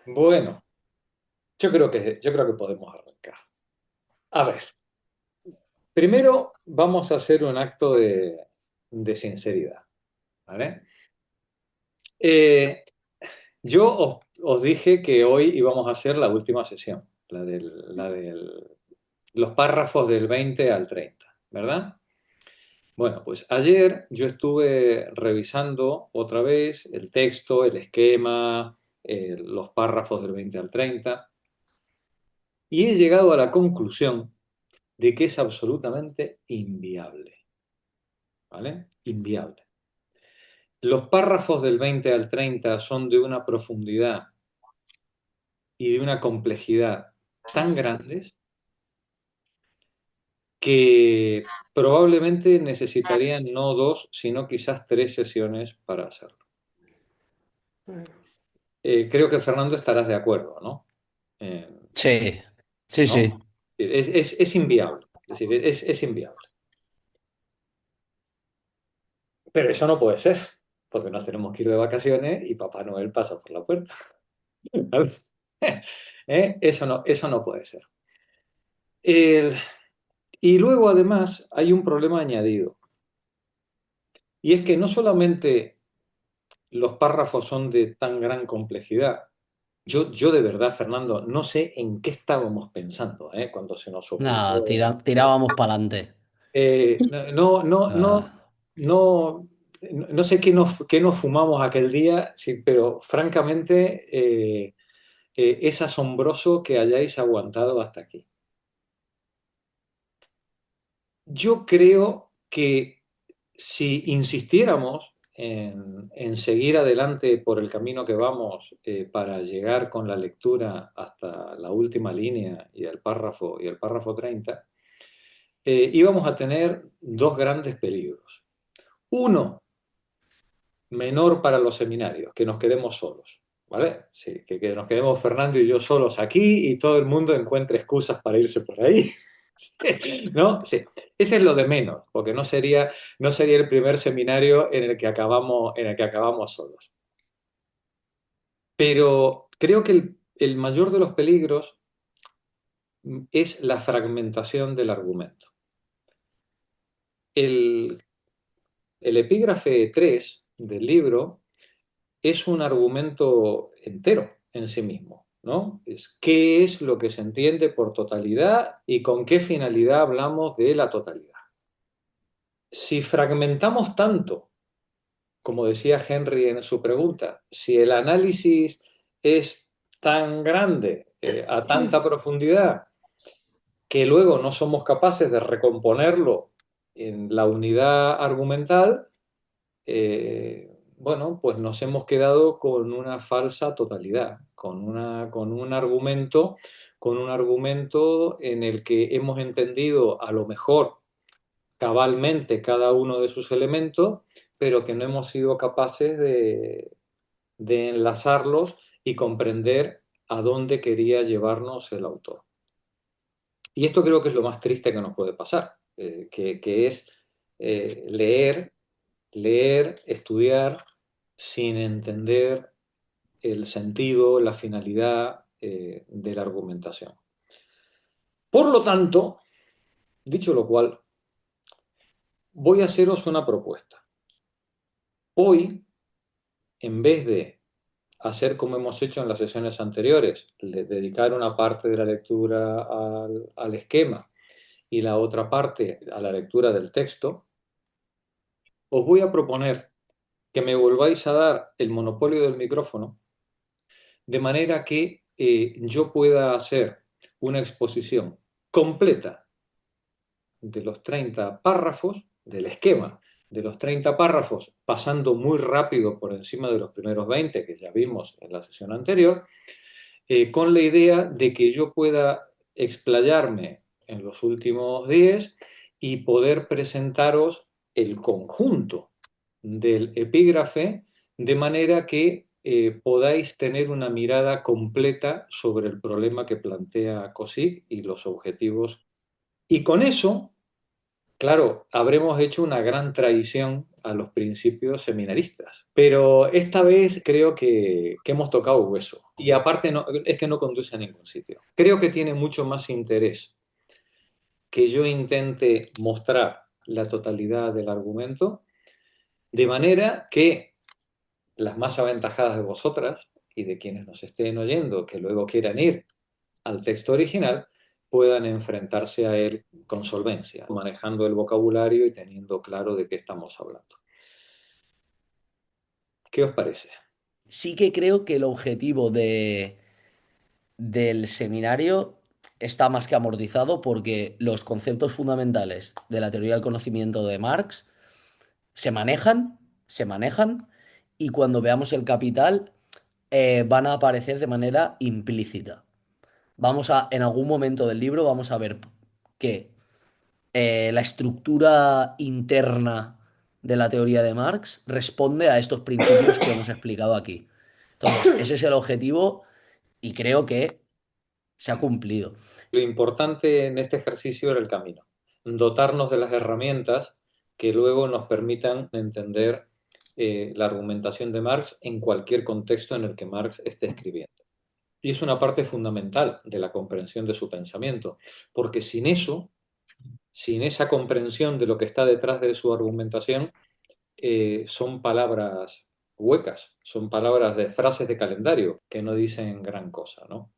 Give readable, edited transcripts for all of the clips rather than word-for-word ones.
Bueno, yo creo que podemos arrancar. A ver, primero vamos a hacer un acto de sinceridad, ¿vale? Eh, yo os dije que hoy íbamos a hacer la última sesión, la de los párrafos del 20 al 30, ¿verdad? Bueno, pues ayer yo estuve revisando otra vez el texto, el esquema, los párrafos del 20 al 30 y he llegado a la conclusión de que es absolutamente inviable, ¿vale? Inviable. Los párrafos del 20 al 30 son de una profundidad y de una complejidad tan grandes que probablemente necesitarían no dos, sino quizás tres sesiones para hacerlo. Creo que Fernando estarás de acuerdo, ¿no? Eh, Sí, sí, ¿No? sí. Es inviable, es decir, es inviable. Pero eso no puede ser, porque nos tenemos que ir de vacaciones y Papá Noel pasa por la puerta. Eso no puede ser. El- y luego, además, hay un problema añadido, y es que no solamente los párrafos son de tan gran complejidad. Yo de verdad, Fernando, no sé en qué estábamos pensando, cuando se nos Nada, ocurrió. tirábamos para adelante. No, no, no, no, no sé qué nos fumamos aquel día, sí, pero francamente es asombroso que hayáis aguantado hasta aquí. Yo creo que si insistiéramos en seguir adelante por el camino que vamos para llegar con la lectura hasta la última línea y el párrafo 30, íbamos a tener dos grandes peligros. Uno, menor para los seminarios, que nos quedemos solos, ¿vale? Sí, que nos quedemos Fernando y yo solos aquí y todo el mundo encuentre excusas para irse por ahí. ¿No? Sí, ese es lo de menos, porque no sería el primer seminario en el que acabamos solos. Pero creo que el mayor de los peligros es la fragmentación del argumento. El, el epígrafe 3 del libro es un argumento entero en sí mismo, ¿no? Es qué es lo que se entiende por totalidad y con qué finalidad hablamos de la totalidad. Si fragmentamos tanto, como decía Henry en su pregunta, si el análisis es tan grande, a tanta profundidad, que luego no somos capaces de recomponerlo en la unidad argumental, bueno, pues nos hemos quedado con una falsa totalidad, con un argumento en el que hemos entendido a lo mejor cabalmente cada uno de sus elementos, pero que no hemos sido capaces de enlazarlos y comprender a dónde quería llevarnos el autor. Y esto creo que es lo más triste que nos puede pasar, que es leer, estudiar sin entender el sentido, la finalidad de la argumentación. Por lo tanto, dicho lo cual, voy a haceros una propuesta. Hoy, en vez de hacer como hemos hecho en las sesiones anteriores, dedicar una parte de la lectura al esquema y la otra parte a la lectura del texto, os voy a proponer que me volváis a dar el monopolio del micrófono de manera que yo pueda hacer una exposición completa de los 30 párrafos, del esquema de los 30 párrafos, pasando muy rápido por encima de los primeros 20 que ya vimos en la sesión anterior, con la idea de que yo pueda explayarme en los últimos 10 y poder presentaros el conjunto del epígrafe de manera que podáis tener una mirada completa sobre el problema que plantea COSIC y los objetivos. Y con eso, claro, habremos hecho una gran traición a los principios seminaristas. Pero esta vez creo que hemos tocado hueso. y aparte es que no conduce a ningún sitio. Creo que tiene mucho más interés que yo intente mostrar la totalidad del argumento, de manera que las más aventajadas de vosotras y de quienes nos estén oyendo, que luego quieran ir al texto original, puedan enfrentarse a él con solvencia, manejando el vocabulario y teniendo claro de qué estamos hablando. ¿Qué os parece? Sí que creo que el objetivo del seminario está más que amortizado porque los conceptos fundamentales de la teoría del conocimiento de Marx se manejan y cuando veamos el capital van a aparecer de manera implícita. En algún momento del libro vamos a ver que la estructura interna de la teoría de Marx responde a estos principios que hemos explicado aquí. Entonces, ese es el objetivo y creo que se ha cumplido. Lo importante en este ejercicio era el camino, dotarnos de las herramientas que luego nos permitan entender la argumentación de Marx en cualquier contexto en el que Marx esté escribiendo. Y es una parte fundamental de la comprensión de su pensamiento, porque sin eso, sin esa comprensión de lo que está detrás de su argumentación, son palabras huecas, son palabras de frases de calendario que no dicen gran cosa, ¿no?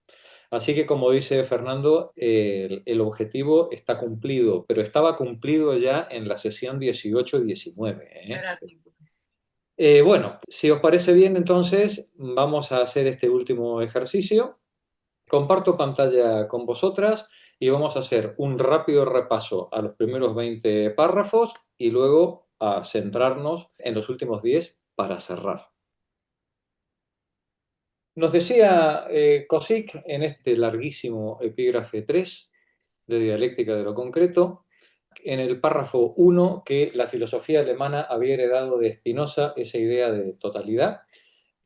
Así que, como dice Fernando, el objetivo está cumplido, pero estaba cumplido ya en la sesión 18-19. Bueno, si os parece bien, entonces vamos a hacer este último ejercicio. Comparto pantalla con vosotras y vamos a hacer un rápido repaso a los primeros 20 párrafos y luego a centrarnos en los últimos 10 para cerrar. Nos decía Cosick en este larguísimo epígrafe 3 de Dialéctica de lo Concreto, en el párrafo 1, que la filosofía alemana había heredado de Spinoza esa idea de totalidad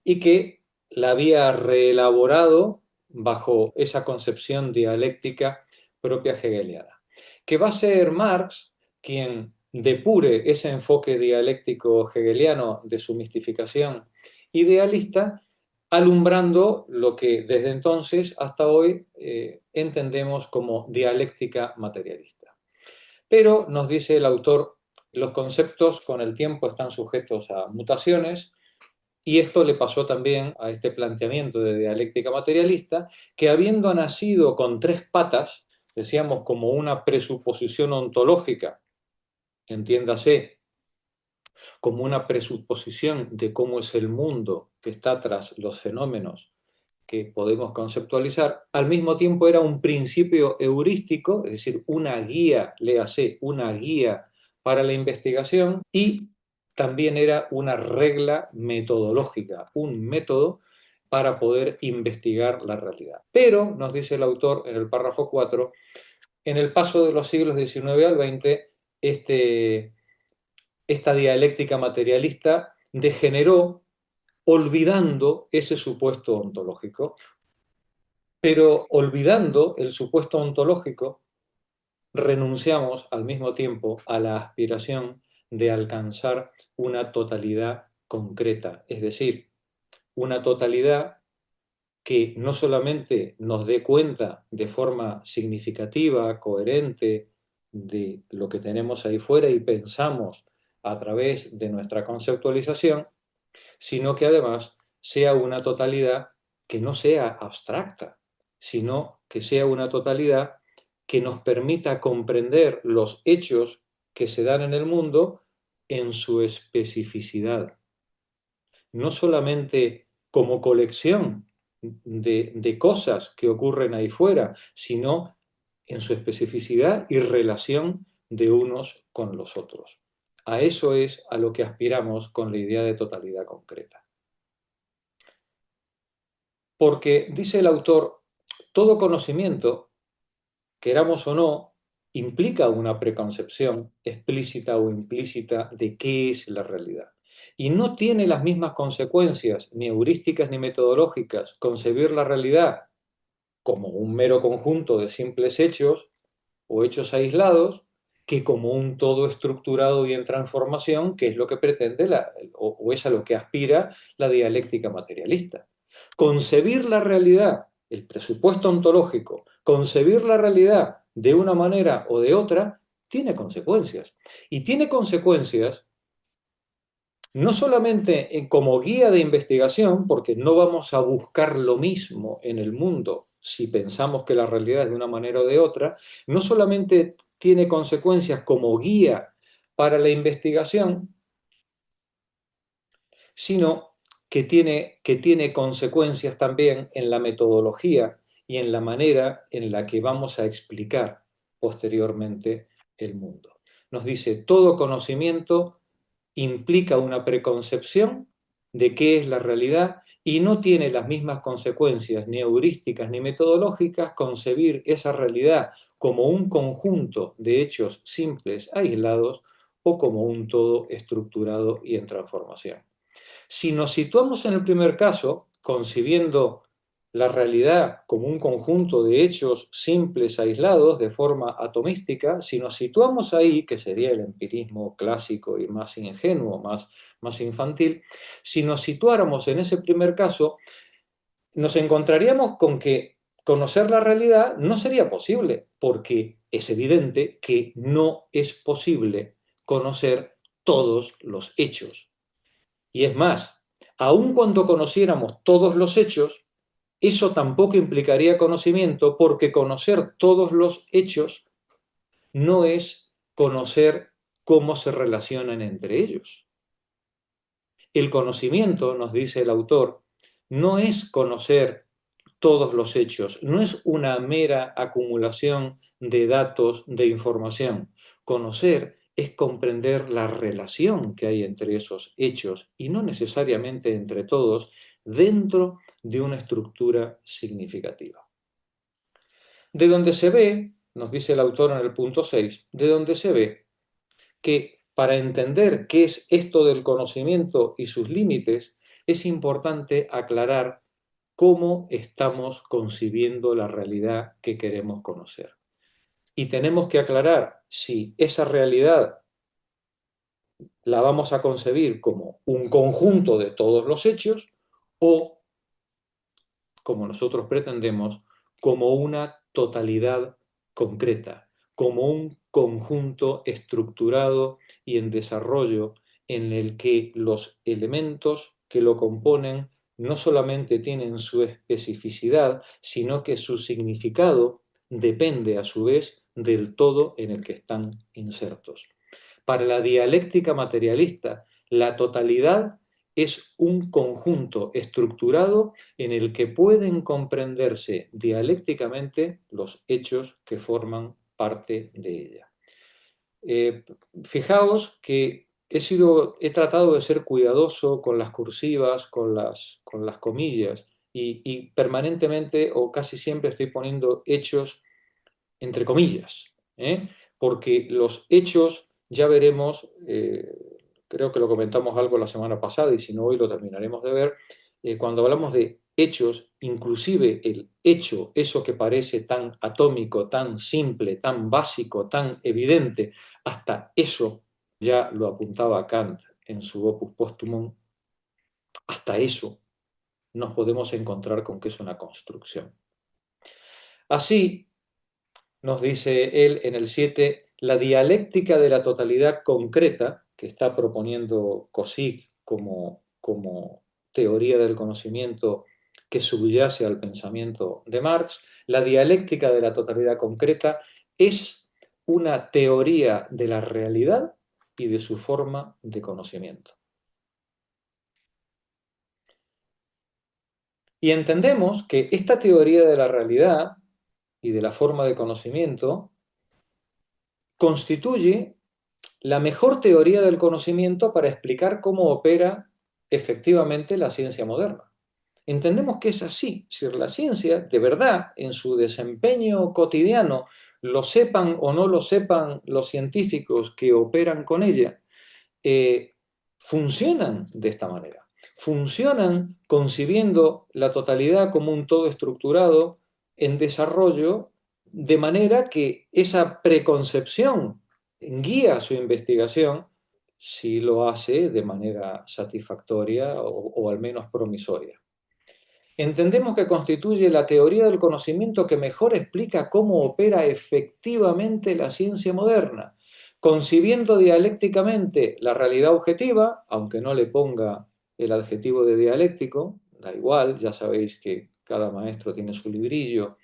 y que la había reelaborado bajo esa concepción dialéctica propia hegeliana. Que va a ser Marx quien depure ese enfoque dialéctico hegeliano de su mistificación idealista, alumbrando lo que desde entonces hasta hoy entendemos como dialéctica materialista. Pero, nos dice el autor, los conceptos con el tiempo están sujetos a mutaciones, y esto le pasó también a este planteamiento de dialéctica materialista, que habiendo nacido con tres patas, decíamos como una presuposición ontológica, entiéndase, como una presuposición de cómo es el mundo que está tras los fenómenos que podemos conceptualizar, al mismo tiempo era un principio heurístico, es decir, una guía, léase, una guía para la investigación, y también era una regla metodológica, un método para poder investigar la realidad. Pero, nos dice el autor en el párrafo 4, en el paso de los siglos XIX al XX, esta dialéctica materialista degeneró olvidando ese supuesto ontológico. Pero olvidando el supuesto ontológico, renunciamos al mismo tiempo a la aspiración de alcanzar una totalidad concreta, es decir, una totalidad que no solamente nos dé cuenta de forma significativa, coherente, de lo que tenemos ahí fuera y pensamos a través de nuestra conceptualización, sino que además sea una totalidad que no sea abstracta, sino que sea una totalidad que nos permita comprender los hechos que se dan en el mundo en su especificidad, no solamente como colección de cosas que ocurren ahí fuera, sino en su especificidad y relación de unos con los otros. A eso es a lo que aspiramos con la idea de totalidad concreta. Porque, dice el autor, todo conocimiento, queramos o no, implica una preconcepción explícita o implícita de qué es la realidad. Y no tiene las mismas consecuencias, ni heurísticas ni metodológicas, concebir la realidad como un mero conjunto de simples hechos o hechos aislados, que como un todo estructurado y en transformación, que es lo que pretende o es a lo que aspira la dialéctica materialista. Concebir la realidad, el presupuesto ontológico, concebir la realidad de una manera o de otra, tiene consecuencias. Y tiene consecuencias no solamente como guía de investigación, porque no vamos a buscar lo mismo en el mundo si pensamos que la realidad es de una manera o de otra, no solamente tiene consecuencias como guía para la investigación, sino que tiene consecuencias también en la metodología y en la manera en la que vamos a explicar posteriormente el mundo. Nos dice, todo conocimiento implica una preconcepción de qué es la realidad y no tiene las mismas consecuencias ni heurísticas ni metodológicas concebir esa realidad como un conjunto de hechos simples, aislados, o como un todo estructurado y en transformación. Si nos situamos en el primer caso, concibiendo la realidad como un conjunto de hechos simples, aislados, de forma atomística, si nos situamos ahí, que sería el empirismo clásico y más ingenuo, más infantil, si nos situáramos en ese primer caso, nos encontraríamos con que conocer la realidad no sería posible, porque es evidente que no es posible conocer todos los hechos. Y es más, aun cuando conociéramos todos los hechos, eso tampoco implicaría conocimiento, porque conocer todos los hechos no es conocer cómo se relacionan entre ellos. El conocimiento, nos dice el autor, no es conocer todos los hechos, no es una mera acumulación de datos, de información. Conocer es comprender la relación que hay entre esos hechos y no necesariamente entre todos dentro de una estructura significativa. De donde se ve, nos dice el autor en el punto 6, de donde se ve que para entender qué es esto del conocimiento y sus límites, es importante aclarar cómo estamos concibiendo la realidad que queremos conocer. Y tenemos que aclarar si esa realidad la vamos a concebir como un conjunto de todos los hechos o, como nosotros pretendemos, como una totalidad concreta, como un conjunto estructurado y en desarrollo en el que los elementos que lo componen no solamente tienen su especificidad, sino que su significado depende a su vez del todo en el que están insertos. Para la dialéctica materialista, la totalidad es un conjunto estructurado en el que pueden comprenderse dialécticamente los hechos que forman parte de ella. Eh, Fijaos que he tratado de ser cuidadoso con las cursivas, con las comillas, y permanentemente o casi siempre estoy poniendo hechos entre comillas, ¿eh? Porque los hechos, ya veremos, creo que lo comentamos algo la semana pasada y si no hoy lo terminaremos de ver, cuando hablamos de hechos, inclusive el hecho, eso que parece tan atómico, tan simple, tan básico, tan evidente, hasta eso ya lo apuntaba Kant en su Opus Posthumum, hasta eso nos podemos encontrar con que es una construcción. Así, nos dice él en el 7, la dialéctica de la totalidad concreta, que está proponiendo Cauchy como teoría del conocimiento que subyace al pensamiento de Marx, la dialéctica de la totalidad concreta es una teoría de la realidad y de su forma de conocimiento. Y entendemos que esta teoría de la realidad y de la forma de conocimiento constituye la mejor teoría del conocimiento para explicar cómo opera efectivamente la ciencia moderna. Entendemos que es así, si la ciencia de verdad en su desempeño cotidiano, lo sepan o no lo sepan los científicos que operan con ella, funcionan de esta manera. Funcionan concibiendo la totalidad como un todo estructurado en desarrollo, de manera que esa preconcepción guía su investigación si lo hace de manera satisfactoria o al menos promisoria. entendemos que constituye la teoría del conocimiento que mejor explica cómo opera efectivamente la ciencia moderna, concibiendo dialécticamente la realidad objetiva, aunque no le ponga el adjetivo de dialéctico, da igual, ya sabéis que cada maestro tiene su librillo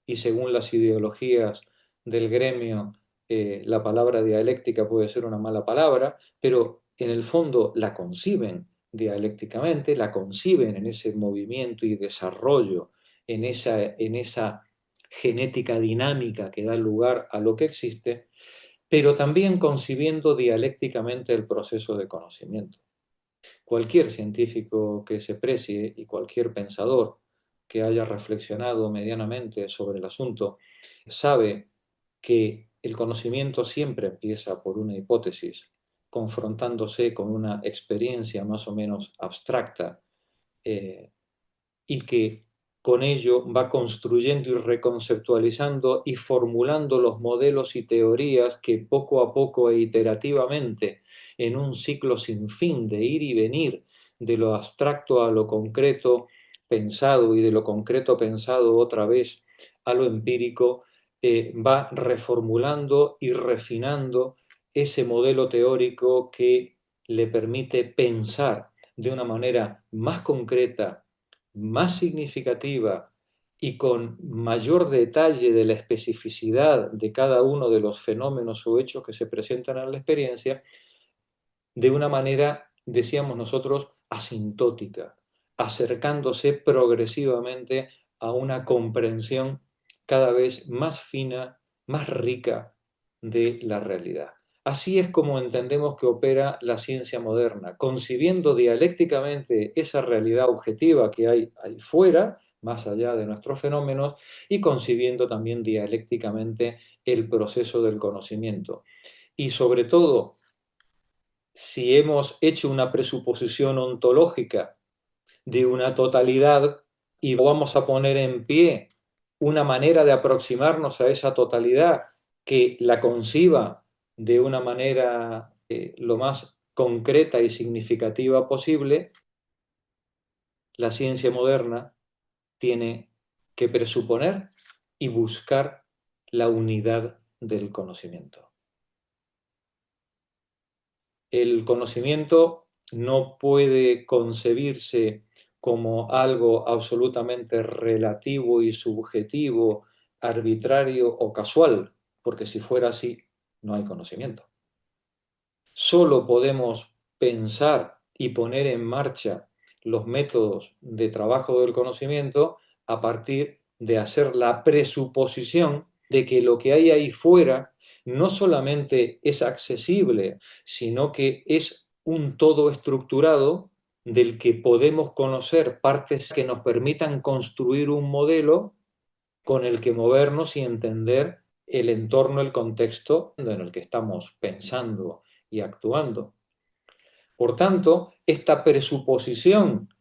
y según las ideologías del gremio, la palabra dialéctica puede ser una mala palabra, pero en el fondo la conciben dialécticamente, la conciben en ese movimiento y desarrollo, en esa genética dinámica que da lugar a lo que existe, pero también concibiendo dialécticamente el proceso de conocimiento. Cualquier científico que se precie y cualquier pensador que haya reflexionado medianamente sobre el asunto sabe que el conocimiento siempre empieza por una hipótesis, confrontándose con una experiencia más o menos abstracta, y que con ello va construyendo y reconceptualizando y formulando los modelos y teorías que poco a poco e iterativamente, en un ciclo sin fin de ir y venir de lo abstracto a lo concreto pensado y de lo concreto pensado otra vez a lo empírico, va reformulando y refinando ese modelo teórico que le permite pensar de una manera más concreta, más significativa y con mayor detalle de la especificidad de cada uno de los fenómenos o hechos que se presentan en la experiencia, de una manera, decíamos nosotros, asintótica, acercándose progresivamente a una comprensión cada vez más fina, más rica de la realidad. Así es como entendemos que opera la ciencia moderna, concibiendo dialécticamente esa realidad objetiva que hay ahí fuera, más allá de nuestros fenómenos, y concibiendo también dialécticamente el proceso del conocimiento. Y sobre todo, si hemos hecho una presuposición ontológica de una totalidad y vamos a poner en pie una manera de aproximarnos a esa totalidad que la conciba de una manera lo más concreta y significativa posible, la ciencia moderna tiene que presuponer y buscar la unidad del conocimiento. El conocimiento no puede concebirse como algo absolutamente relativo y subjetivo, arbitrario o casual, porque si fuera así, no hay conocimiento. Solo podemos pensar y poner en marcha los métodos de trabajo del conocimiento a partir de hacer la presuposición de que lo que hay ahí fuera no solamente es accesible, sino que es un todo estructurado del que podemos conocer partes que nos permitan construir un modelo con el que movernos y entender el entorno, el contexto en el que estamos pensando y actuando. Por tanto, esta presuposición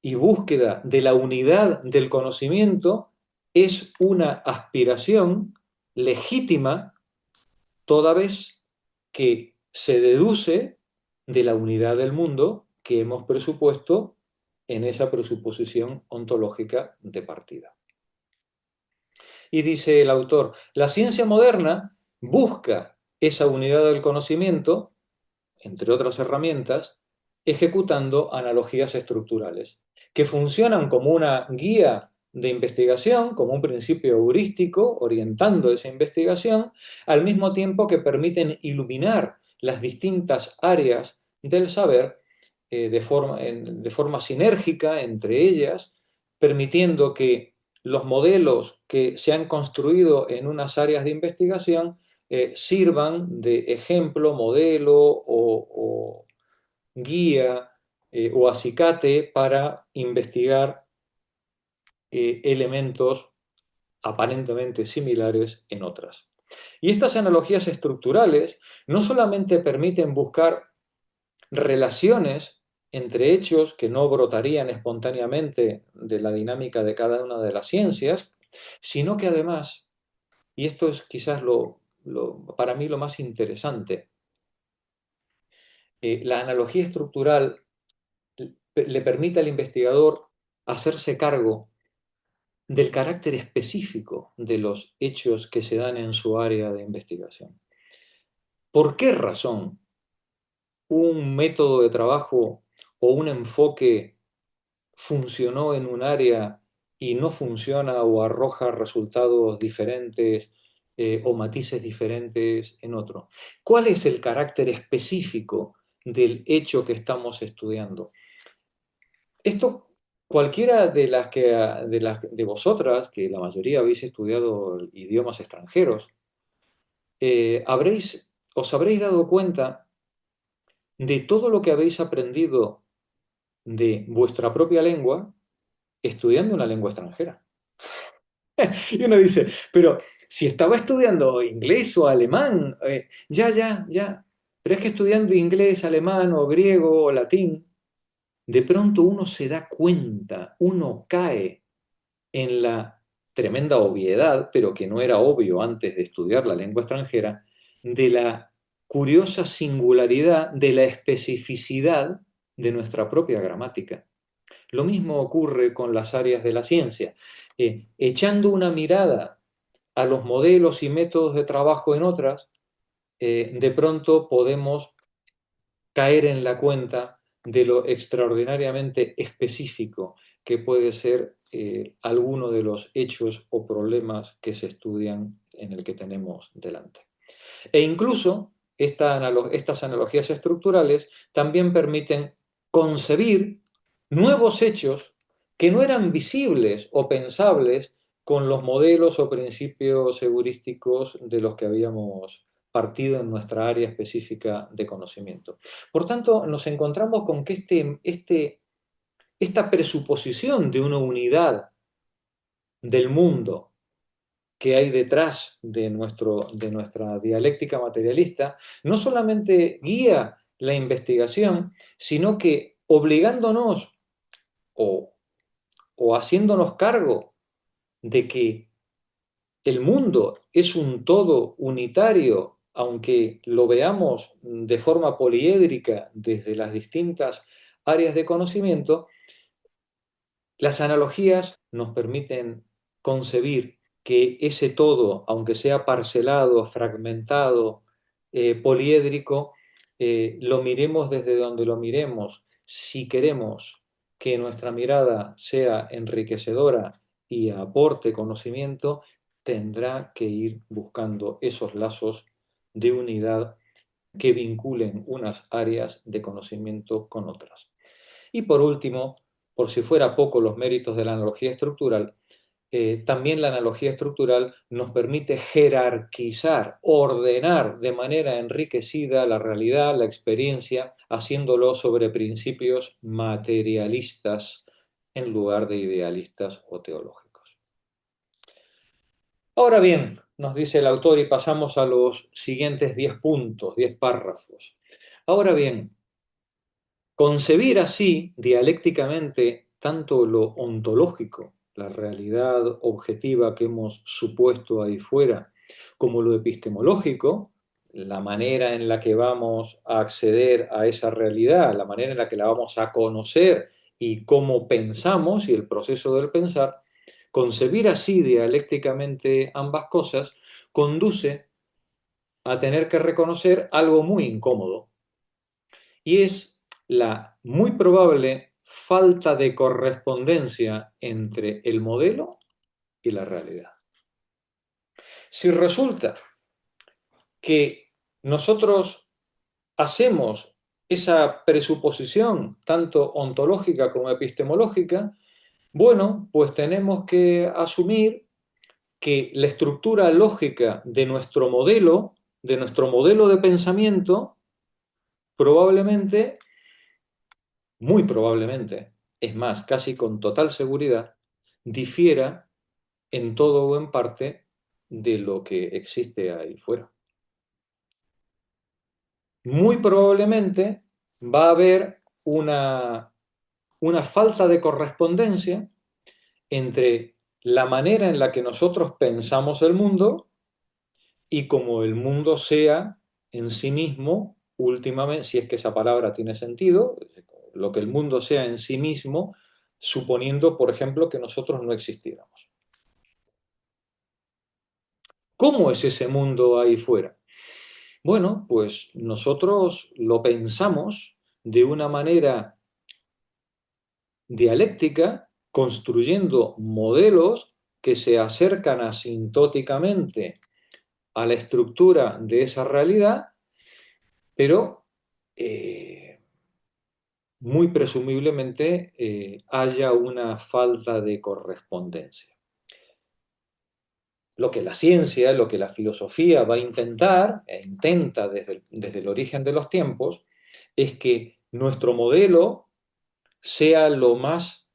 y búsqueda de la unidad del conocimiento es una aspiración legítima toda vez que se deduce de la unidad del mundo que hemos presupuesto en esa presuposición ontológica de partida. Y dice el autor, la ciencia moderna busca esa unidad del conocimiento, entre otras herramientas, ejecutando analogías estructurales, que funcionan como una guía de investigación, como un principio heurístico, orientando esa investigación, al mismo tiempo que permiten iluminar las distintas áreas del saber de forma sinérgica entre ellas, permitiendo que los modelos que se han construido en unas áreas de investigación sirvan de ejemplo, modelo o guía o acicate para investigar elementos aparentemente similares en otras. Y estas analogías estructurales no solamente permiten buscar relaciones entre hechos que no brotarían espontáneamente de la dinámica de cada una de las ciencias, sino que además, y esto es quizás para mí lo más interesante, la analogía estructural le permite al investigador hacerse cargo del carácter específico de los hechos que se dan en su área de investigación. ¿Por qué razón un método de trabajo o un enfoque funcionó en un área y no funciona o arroja resultados diferentes o matices diferentes en otro? ¿Cuál es el carácter específico del hecho que estamos estudiando? Esto, cualquiera de vosotras, que la mayoría habéis estudiado idiomas extranjeros, os habréis dado cuenta de todo lo que habéis aprendido de vuestra propia lengua estudiando una lengua extranjera. Y uno dice, pero si estaba estudiando inglés o alemán, ya, pero es que estudiando inglés, alemán o griego o latín, de pronto uno se da cuenta, uno cae en la tremenda obviedad, pero que no era obvio antes de estudiar la lengua extranjera, de la curiosa singularidad, de la especificidad de nuestra propia gramática. Lo mismo ocurre con las áreas de la ciencia. Echando una mirada a los modelos y métodos de trabajo en otras, de pronto podemos caer en la cuenta de lo extraordinariamente específico que puede ser alguno de los hechos o problemas que se estudian en el que tenemos delante. E incluso estas analogías estructurales también permiten concebir nuevos hechos que no eran visibles o pensables con los modelos o principios heurísticos de los que habíamos partido en nuestra área específica de conocimiento. Por tanto, nos encontramos con que esta presuposición de una unidad del mundo que hay detrás de nuestra dialéctica materialista, no solamente guía la investigación, sino que obligándonos o, o haciéndonos cargo de que el mundo es un todo unitario, aunque lo veamos de forma poliédrica desde las distintas áreas de conocimiento, las analogías nos permiten concebir que ese todo, aunque sea parcelado, fragmentado, poliédrico, lo miremos desde donde lo miremos. Si queremos que nuestra mirada sea enriquecedora y aporte conocimiento, tendrá que ir buscando esos lazos de unidad que vinculen unas áreas de conocimiento con otras. Y por último, por si fuera poco los méritos de la analogía estructural, también la analogía estructural nos permite jerarquizar, ordenar de manera enriquecida la realidad, la experiencia, haciéndolo sobre principios materialistas en lugar de idealistas o teológicos. Ahora bien, nos dice el autor y pasamos a los siguientes 10 puntos, 10 párrafos. Ahora bien, concebir así, dialécticamente, tanto lo ontológico, la realidad objetiva que hemos supuesto ahí fuera, como lo epistemológico, la manera en la que vamos a acceder a esa realidad, la manera en la que la vamos a conocer y cómo pensamos y el proceso del pensar, concebir así dialécticamente ambas cosas conduce a tener que reconocer algo muy incómodo, y es la muy probable falta de correspondencia entre el modelo y la realidad. Si resulta que nosotros hacemos esa presuposición, tanto ontológica como epistemológica, bueno, pues tenemos que asumir que la estructura lógica de nuestro modelo de pensamiento, probablemente, muy probablemente, es más, casi con total seguridad, difiera en todo o en parte de lo que existe ahí fuera. Muy probablemente va a haber una falta de correspondencia entre la manera en la que nosotros pensamos el mundo y como el mundo sea en sí mismo, últimamente, si es que esa palabra tiene sentido, lo que el mundo sea en sí mismo, suponiendo, por ejemplo, que nosotros no existiéramos. ¿Cómo es ese mundo ahí fuera? Bueno, pues nosotros lo pensamos de una manera dialéctica, construyendo modelos que se acercan asintóticamente a la estructura de esa realidad, pero muy presumiblemente haya una falta de correspondencia. Lo que la ciencia, lo que la filosofía va a intentar, e intenta desde el origen de los tiempos, es que nuestro modelo sea lo más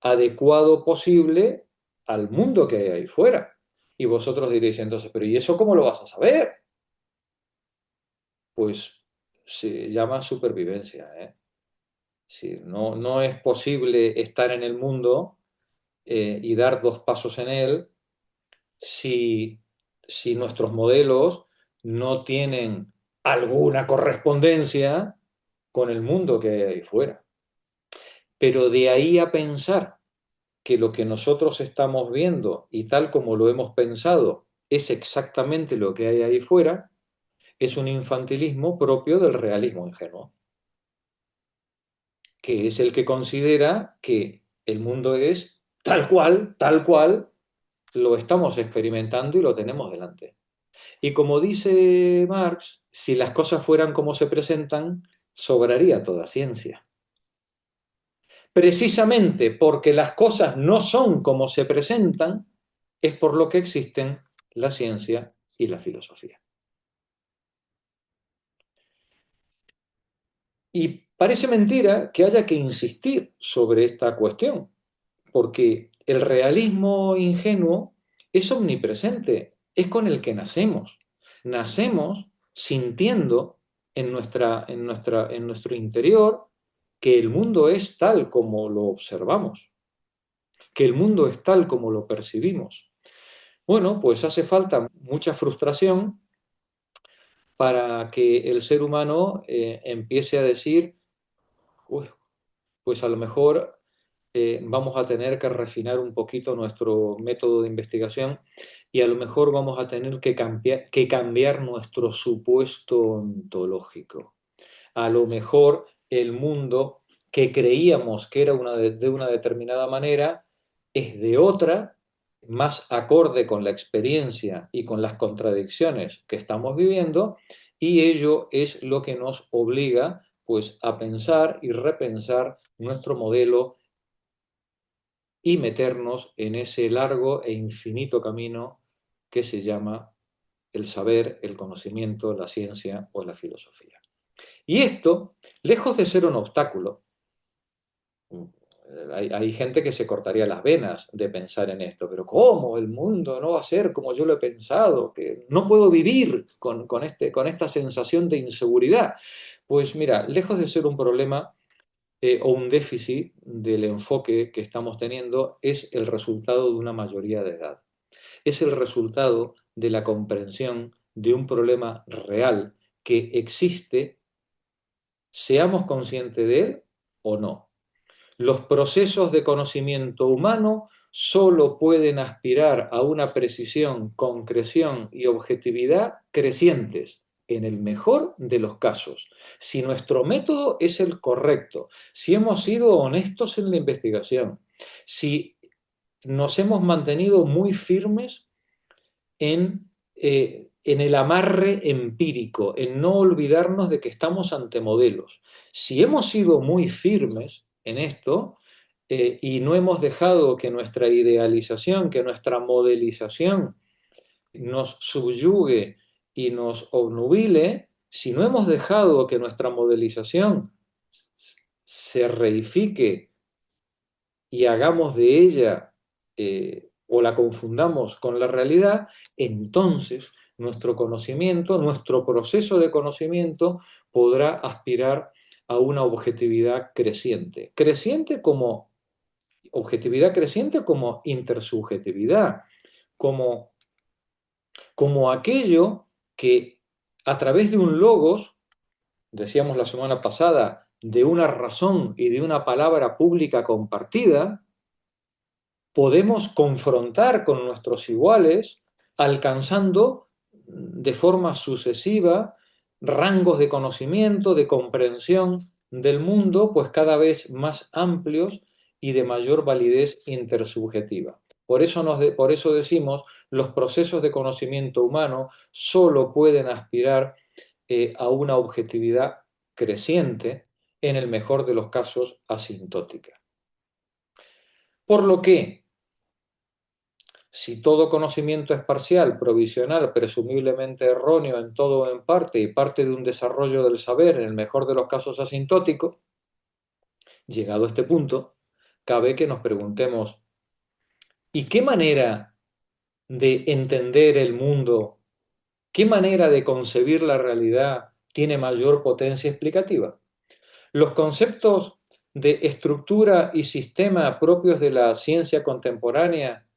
adecuado posible al mundo que hay ahí fuera. Y vosotros diréis entonces, pero ¿y eso cómo lo vas a saber? Pues se llama supervivencia, ¿eh? Sí, no, no es posible estar en el mundo y dar dos pasos en él si, si nuestros modelos no tienen alguna correspondencia con el mundo que hay ahí fuera. Pero de ahí a pensar que lo que nosotros estamos viendo y tal como lo hemos pensado es exactamente lo que hay ahí fuera, es un infantilismo propio del realismo ingenuo, que es el que considera que el mundo es tal cual lo estamos experimentando y lo tenemos delante. Y como dice Marx, si las cosas fueran como se presentan, sobraría toda ciencia. Precisamente porque las cosas no son como se presentan, es por lo que existen la ciencia y la filosofía. Y parece mentira que haya que insistir sobre esta cuestión, porque el realismo ingenuo es omnipresente, es con el que nacemos. Nacemos sintiendo en nuestro interior que el mundo es tal como lo observamos, que el mundo es tal como lo percibimos. Bueno, pues hace falta mucha frustración para que el ser humano empiece a decir, "Uy, pues a lo mejor vamos a tener que refinar un poquito nuestro método de investigación y a lo mejor vamos a tener que cambiar nuestro supuesto ontológico. A lo mejor el mundo que creíamos que era de una determinada manera es de otra, más acorde con la experiencia y con las contradicciones que estamos viviendo, y ello es lo que nos obliga pues a pensar y repensar nuestro modelo y meternos en ese largo e infinito camino que se llama el saber, el conocimiento, la ciencia o la filosofía. Y esto, lejos de ser un obstáculo, hay gente que se cortaría las venas de pensar en esto, pero ¿cómo? El mundo no va a ser como yo lo he pensado, que no puedo vivir con esta sensación de inseguridad. Pues mira, lejos de ser un problema o un déficit del enfoque que estamos teniendo, es el resultado de una mayoría de edad. Es el resultado de la comprensión de un problema real que existe, seamos conscientes de él o no. Los procesos de conocimiento humano solo pueden aspirar a una precisión, concreción y objetividad crecientes, en el mejor de los casos. Si nuestro método es el correcto, si hemos sido honestos en la investigación, si nos hemos mantenido muy firmes en el amarre empírico, en no olvidarnos de que estamos ante modelos. Si hemos sido muy firmes en esto y no hemos dejado que nuestra idealización, que nuestra modelización nos subyugue y nos obnubile, si no hemos dejado que nuestra modelización se reifique y hagamos de ella o la confundamos con la realidad, entonces nuestro conocimiento, nuestro proceso de conocimiento podrá aspirar a una objetividad creciente. Creciente como objetividad creciente como intersubjetividad, como, como aquello que a través de un logos, decíamos la semana pasada, de una razón y de una palabra pública compartida, podemos confrontar con nuestros iguales, alcanzando de forma sucesiva rangos de conocimiento, de comprensión del mundo, pues cada vez más amplios y de mayor validez intersubjetiva. Por eso decimos, los procesos de conocimiento humano solo pueden aspirar a una objetividad creciente, en el mejor de los casos asintótica. Por lo que, si todo conocimiento es parcial, provisional, presumiblemente erróneo en todo o en parte y parte de un desarrollo del saber, en el mejor de los casos asintótico, llegado a este punto, cabe que nos preguntemos, ¿y qué manera de entender el mundo, qué manera de concebir la realidad tiene mayor potencia explicativa? Los conceptos de estructura y sistema propios de la ciencia contemporánea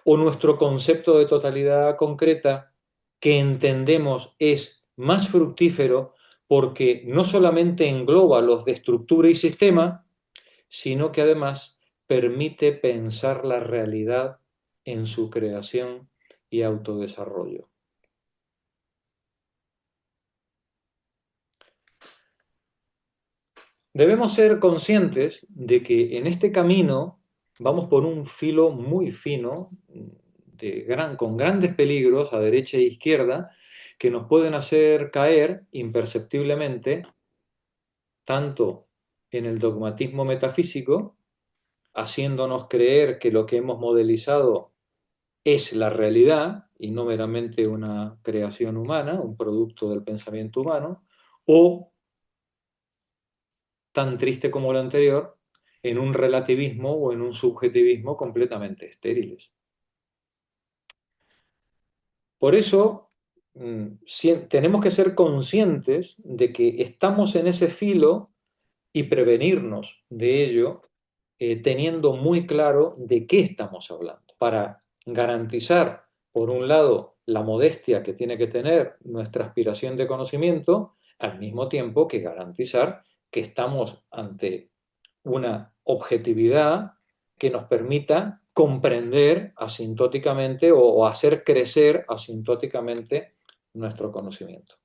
o nuestro concepto de totalidad concreta que entendemos es más fructífero porque no solamente engloba los de estructura y sistema, sino que además permite pensar la realidad en su creación y autodesarrollo. Debemos ser conscientes de que en este camino vamos por un filo muy fino, con grandes peligros a derecha e izquierda, que nos pueden hacer caer imperceptiblemente tanto en el dogmatismo metafísico, haciéndonos creer que lo que hemos modelizado es la realidad y no meramente una creación humana, un producto del pensamiento humano, o tan triste como lo anterior, en un relativismo o en un subjetivismo completamente estériles. Por eso, tenemos que ser conscientes de que estamos en ese filo y prevenirnos de ello, teniendo muy claro de qué estamos hablando, para garantizar, por un lado, la modestia que tiene que tener nuestra aspiración de conocimiento, al mismo tiempo que garantizar que estamos ante una objetividad que nos permita comprender asintóticamente o hacer crecer asintóticamente nuestro conocimiento.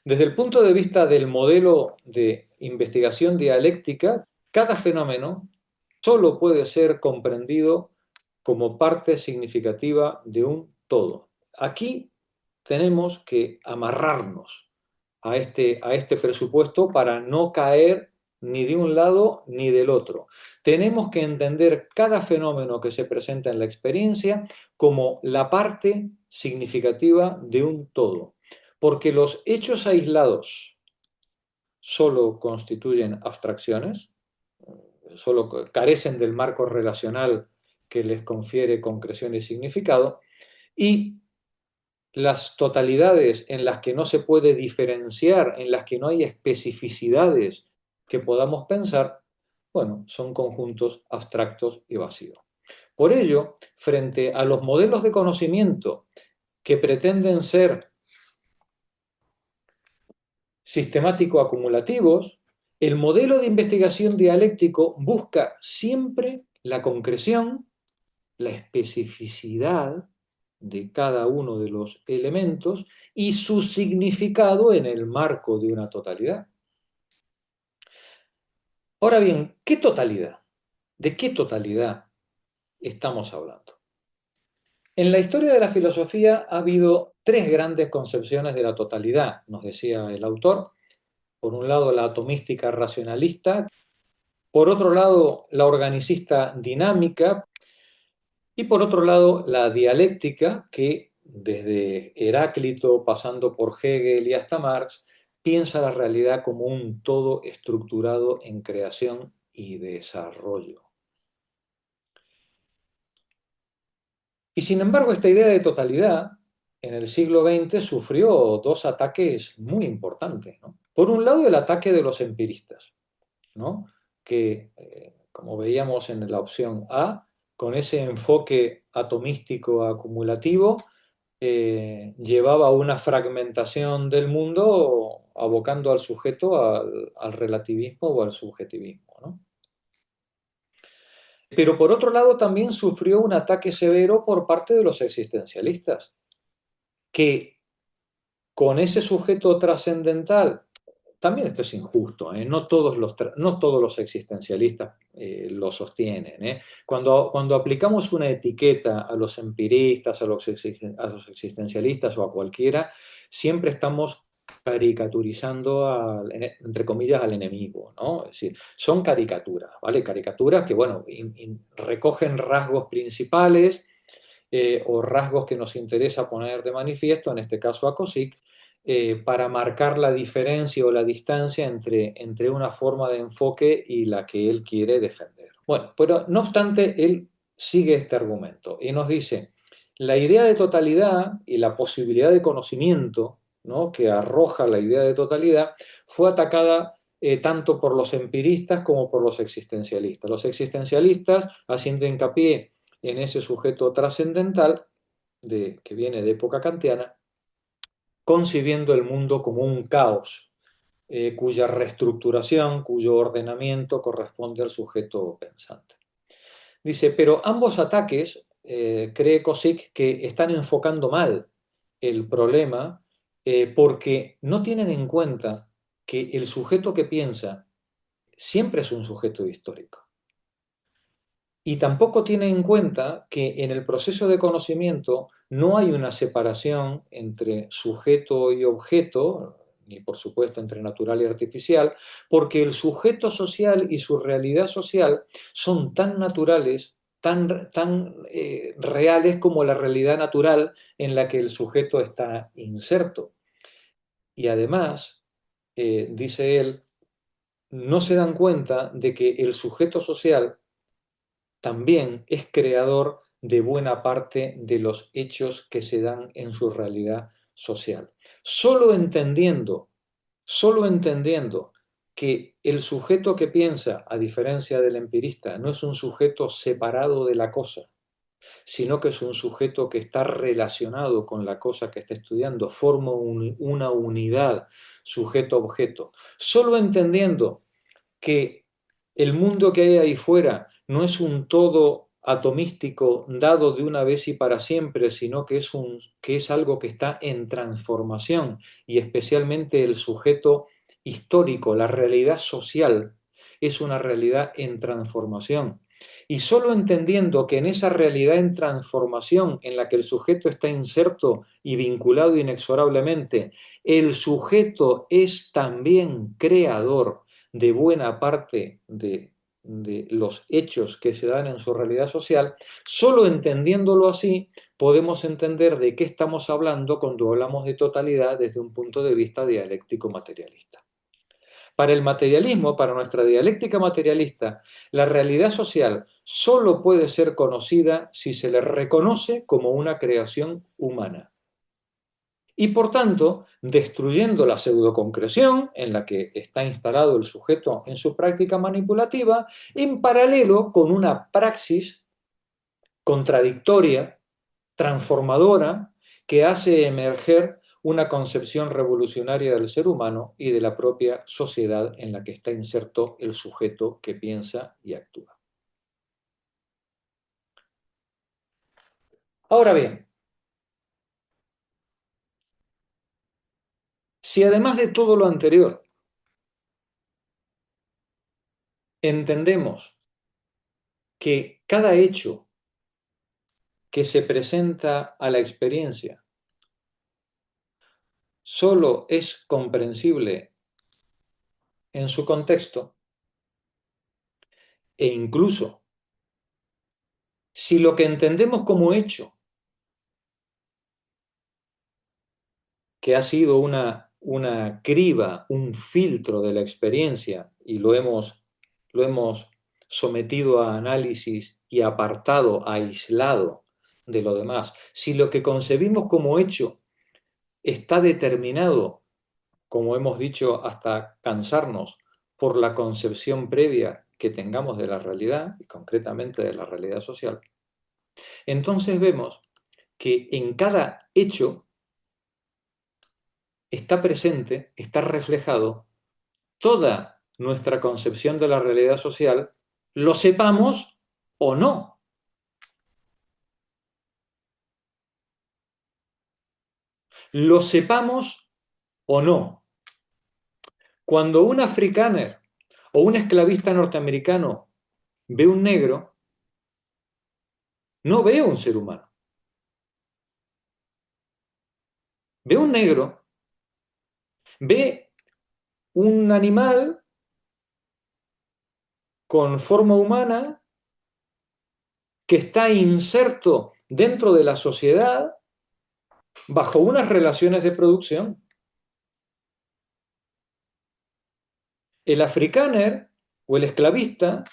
Desde el punto de vista del modelo de investigación dialéctica, cada fenómeno solo puede ser comprendido como parte significativa de un todo. Aquí tenemos que amarrarnos a este presupuesto para no caer ni de un lado ni del otro. Tenemos que entender cada fenómeno que se presenta en la experiencia como la parte significativa de un todo, porque los hechos aislados solo constituyen abstracciones, solo carecen del marco relacional que les confiere concreción y significado, y las totalidades en las que no se puede diferenciar, en las que no hay especificidades que podamos pensar, bueno, son conjuntos abstractos y vacíos. Por ello, frente a los modelos de conocimiento que pretenden ser sistemático-acumulativos, el modelo de investigación dialéctico busca siempre la concreción, la especificidad de cada uno de los elementos y su significado en el marco de una totalidad. Ahora bien, ¿qué totalidad? ¿De qué totalidad estamos hablando? En la historia de la filosofía ha habido tres grandes concepciones de la totalidad, nos decía el autor. Por un lado, la atomística racionalista, por otro lado, la organicista dinámica, y por otro lado, la dialéctica, que desde Heráclito, pasando por Hegel y hasta Marx, piensa la realidad como un todo estructurado en creación y desarrollo. Y sin embargo, esta idea de totalidad en el siglo XX sufrió dos ataques muy importantes, ¿no? Por un lado, el ataque de los empiristas, ¿no? Que, como veíamos en la opción A, con ese enfoque atomístico acumulativo, llevaba a una fragmentación del mundo abocando al sujeto al relativismo o al subjetivismo, ¿no? Pero por otro lado también sufrió un ataque severo por parte de los existencialistas, que con ese sujeto trascendental, también esto es injusto, ¿eh? No todos los existencialistas lo sostienen, ¿eh? Cuando aplicamos una etiqueta a los empiristas, a los existencialistas o a cualquiera, siempre estamos caricaturizando, entre comillas, al enemigo, ¿no? Es decir, son caricaturas, ¿vale? Caricaturas que, bueno, recogen rasgos principales o rasgos que nos interesa poner de manifiesto, en este caso a Cosick, para marcar la diferencia o la distancia entre una forma de enfoque y la que él quiere defender. Bueno, pero no obstante, él sigue este argumento y nos dice, la idea de totalidad y la posibilidad de conocimiento, ¿no?, que arroja la idea de totalidad fue atacada tanto por los empiristas como por los existencialistas. Los existencialistas, haciendo hincapié en ese sujeto trascendental que viene de época kantiana, concibiendo el mundo como un caos, cuya reestructuración, cuyo ordenamiento corresponde al sujeto pensante. Dice, pero ambos ataques, cree Cosick, que están enfocando mal el problema porque no tienen en cuenta que el sujeto que piensa siempre es un sujeto histórico. Y tampoco tiene en cuenta que en el proceso de conocimiento no hay una separación entre sujeto y objeto, ni por supuesto entre natural y artificial, porque el sujeto social y su realidad social son tan naturales, tan reales como la realidad natural en la que el sujeto está inserto. Y además, dice él, no se dan cuenta de que el sujeto social también es creador de buena parte de los hechos que se dan en su realidad social. Solo entendiendo, solo entendiendo que el sujeto que piensa, a diferencia del empirista, no es un sujeto separado de la cosa, sino que es un sujeto que está relacionado con la cosa que está estudiando, forma una unidad sujeto-objeto. Solo entendiendo que el mundo que hay ahí fuera no es un todo atomístico dado de una vez y para siempre, sino que es algo que está en transformación y especialmente el sujeto histórico, la realidad social, es una realidad en transformación. Y solo entendiendo que en esa realidad en transformación en la que el sujeto está inserto y vinculado inexorablemente, el sujeto es también creador de buena parte de los hechos que se dan en su realidad social, solo entendiéndolo así podemos entender de qué estamos hablando cuando hablamos de totalidad desde un punto de vista dialéctico materialista. Para el materialismo, para nuestra dialéctica materialista, la realidad social solo puede ser conocida si se le reconoce como una creación humana. Y por tanto, destruyendo la pseudoconcreción en la que está instalado el sujeto en su práctica manipulativa, en paralelo con una praxis contradictoria, transformadora, que hace emerger una concepción revolucionaria del ser humano y de la propia sociedad en la que está inserto el sujeto que piensa y actúa. Ahora bien, si además de todo lo anterior entendemos que cada hecho que se presenta a la experiencia solo es comprensible en su contexto e incluso si lo que entendemos como hecho, que ha sido una criba, un filtro de la experiencia y lo hemos sometido a análisis y apartado, aislado de lo demás, si lo que concebimos como hecho está determinado, como hemos dicho hasta cansarnos, por la concepción previa que tengamos de la realidad, y concretamente de la realidad social, entonces vemos que en cada hecho está presente, está reflejado toda nuestra concepción de la realidad social, lo sepamos o no. Lo sepamos o no. Cuando un africano o un esclavista norteamericano ve un negro, no ve un ser humano. Ve un negro, ve un animal con forma humana que está inserto dentro de la sociedad bajo unas relaciones de producción. El africáner o el esclavista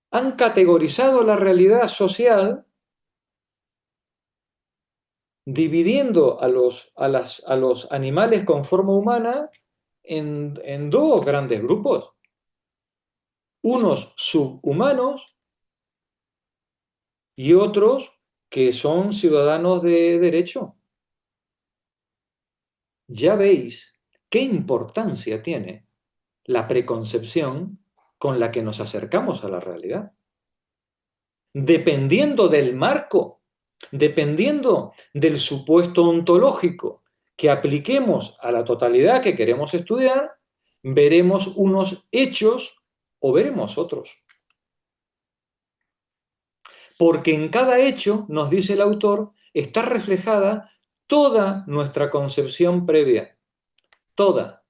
han categorizado la realidad social dividiendo a los animales con forma humana en dos grandes grupos. Unos subhumanos y otros que son ciudadanos de derecho. Ya veis qué importancia tiene la preconcepción con la que nos acercamos a la realidad. Dependiendo del marco, dependiendo del supuesto ontológico que apliquemos a la totalidad que queremos estudiar, veremos unos hechos o veremos otros. Porque en cada hecho, nos dice el autor, está reflejada toda nuestra concepción previa, toda.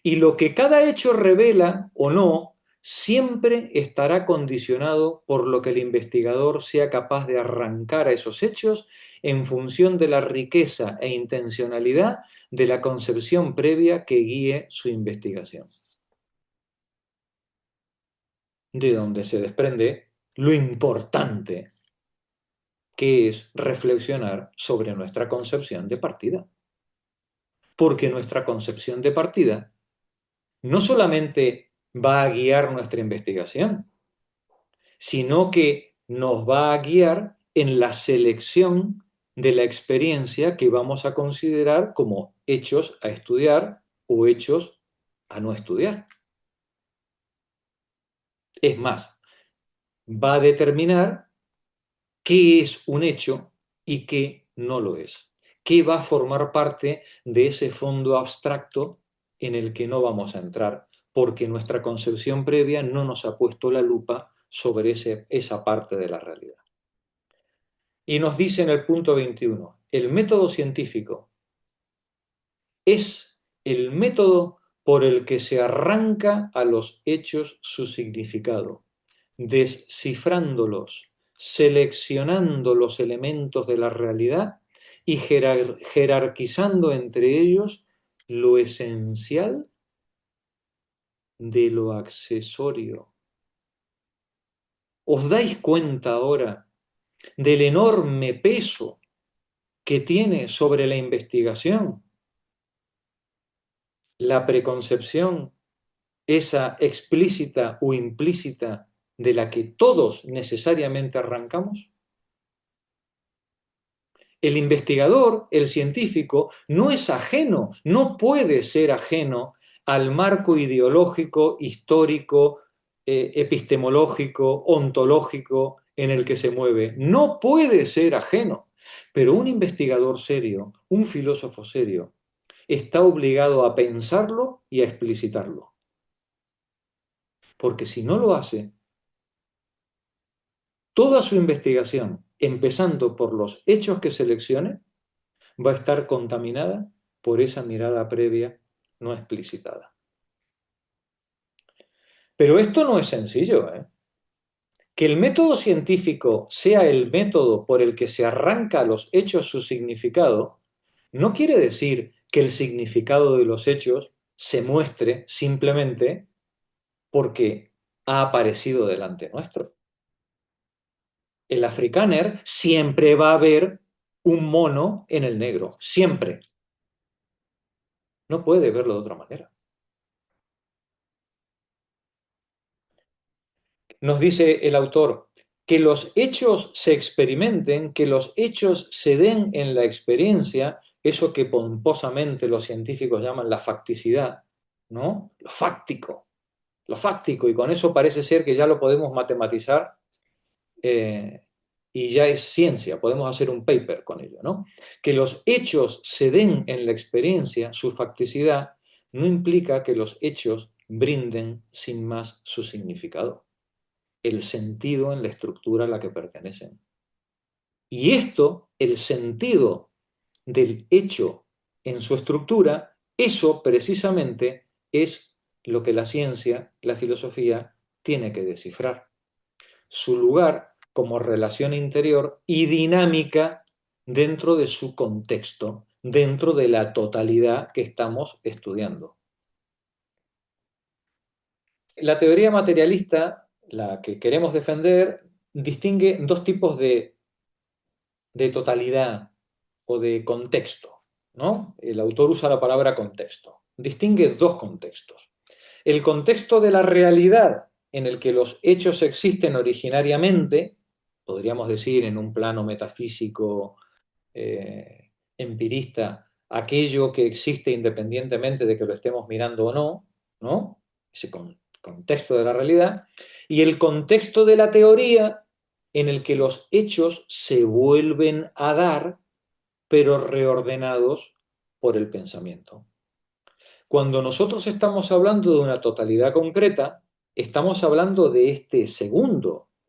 Y lo que cada hecho revela o no, siempre estará condicionado por lo que el investigador sea capaz de arrancar a esos hechos en función de la riqueza e intencionalidad de la concepción previa que guíe su investigación. De donde se desprende lo importante que es reflexionar sobre nuestra concepción de partida. Porque nuestra concepción de partida no solamente va a guiar nuestra investigación, sino que nos va a guiar en la selección de la experiencia que vamos a considerar como hechos a estudiar o hechos a no estudiar. Es más, va a determinar qué es un hecho y qué no lo es. ¿Qué va a formar parte de ese fondo abstracto en el que no vamos a entrar? Porque nuestra concepción previa no nos ha puesto la lupa sobre esa parte de la realidad. Y nos dice en el punto 21, el método científico es el método por el que se arranca a los hechos su significado, descifrándolos, seleccionando los elementos de la realidad y jerarquizando entre ellos lo esencial de lo accesorio. ¿Os dais cuenta ahora del enorme peso que tiene sobre la investigación la preconcepción, esa explícita o implícita de la que todos necesariamente arrancamos? El investigador, el científico, no es ajeno, no puede ser ajeno al marco ideológico, histórico, epistemológico, ontológico en el que se mueve. No puede ser ajeno. Pero un investigador serio, un filósofo serio, está obligado a pensarlo y a explicitarlo. Porque si no lo hace, toda su investigación, empezando por los hechos que seleccione, va a estar contaminada por esa mirada previa no explicitada. Pero esto no es sencillo, ¿eh? Que el método científico sea el método por el que se arranca a los hechos su significado, no quiere decir que el significado de los hechos se muestre simplemente porque ha aparecido delante nuestro. El africáner siempre va a ver un mono en el negro, siempre. No puede verlo de otra manera. Nos dice el autor, Que los hechos se experimenten, que los hechos se den en la experiencia, eso que pomposamente los científicos llaman la facticidad, ¿no? Lo fáctico, y con eso parece ser que ya lo podemos matematizar eh, y ya es ciencia, podemos hacer un paper con ello, ¿no? Que los hechos se den en la experiencia, su facticidad, no implica que los hechos brinden sin más su significado, el sentido en la estructura a la que pertenecen. Y esto, el sentido del hecho en su estructura, eso precisamente es lo que la ciencia, la filosofía, tiene que descifrar. Su lugar como relación interior y dinámica dentro de su contexto, dentro de la totalidad que estamos estudiando. La teoría materialista, la que queremos defender, distingue dos tipos de totalidad o de contexto, ¿no? El autor usa la palabra contexto. Distingue dos contextos. El contexto de la realidad en el que los hechos existen originariamente, podríamos decir en un plano metafísico empirista, aquello que existe independientemente de que lo estemos mirando o no, ¿no? Ese contexto de la realidad, y el contexto de la teoría en el que los hechos se vuelven a dar, pero reordenados por el pensamiento. Cuando nosotros estamos hablando de una totalidad concreta, estamos hablando de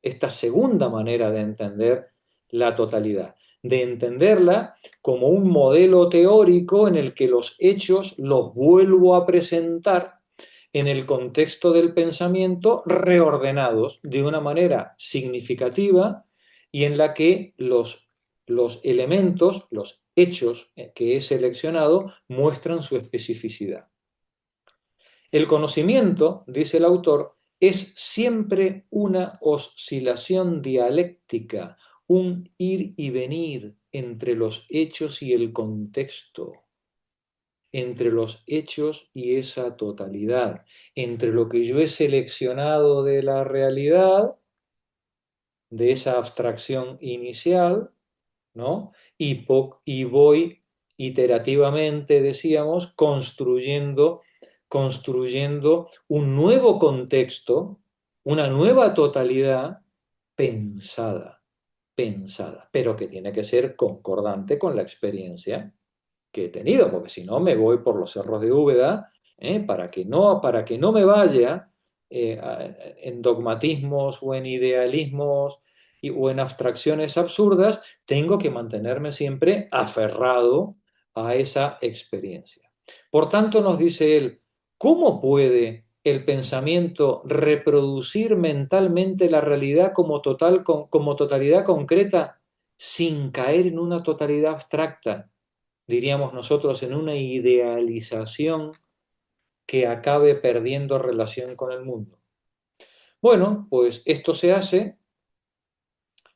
esta segunda manera de entender la totalidad, de entenderla como un modelo teórico en el que los hechos los vuelvo a presentar en el contexto del pensamiento reordenados de una manera significativa y en la que los elementos, los hechos que he seleccionado muestran su especificidad. El conocimiento, dice el autor, es siempre una oscilación dialéctica, un ir y venir entre los hechos y el contexto, entre los hechos y esa totalidad, entre lo que yo he seleccionado de la realidad, de esa abstracción inicial, ¿no? Y voy iterativamente, decíamos, construyendo un nuevo contexto, una nueva totalidad pensada, pero que tiene que ser concordante con la experiencia que he tenido, porque si no me voy por los cerros de Úbeda, para que no me vaya en dogmatismos o en idealismos o en abstracciones absurdas, tengo que mantenerme siempre aferrado a esa experiencia. Por tanto, nos dice él, ¿cómo puede el pensamiento reproducir mentalmente la realidad como totalidad concreta sin caer en una totalidad abstracta? Diríamos nosotros, en una idealización que acabe perdiendo relación con el mundo. Bueno, pues esto se hace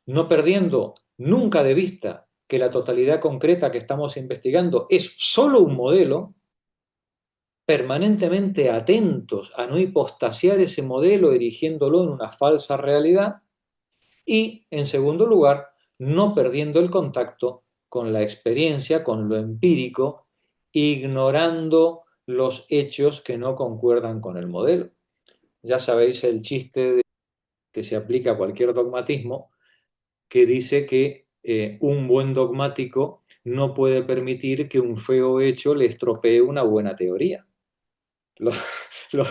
no perdiendo nunca de vista que la totalidad concreta que estamos investigando es solo un modelo, permanentemente atentos a no hipostasiar ese modelo erigiéndolo en una falsa realidad y, en segundo lugar, no perdiendo el contacto con la experiencia, con lo empírico, ignorando los hechos que no concuerdan con el modelo. Ya sabéis el chiste que se aplica a cualquier dogmatismo, que dice que un buen dogmático no puede permitir que un feo hecho le estropee una buena teoría. Los, los,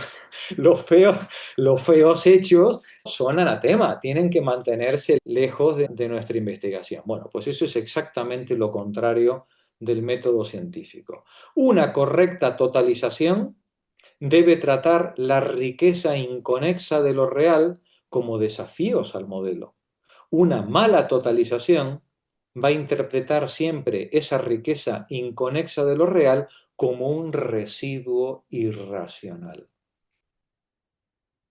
los, feos, los feos hechos son anatema, tienen que mantenerse lejos de nuestra investigación. Bueno, pues eso es exactamente lo contrario del método científico. Una correcta totalización debe tratar la riqueza inconexa de lo real como desafíos al modelo. Una mala totalización va a interpretar siempre esa riqueza inconexa de lo real como un residuo irracional.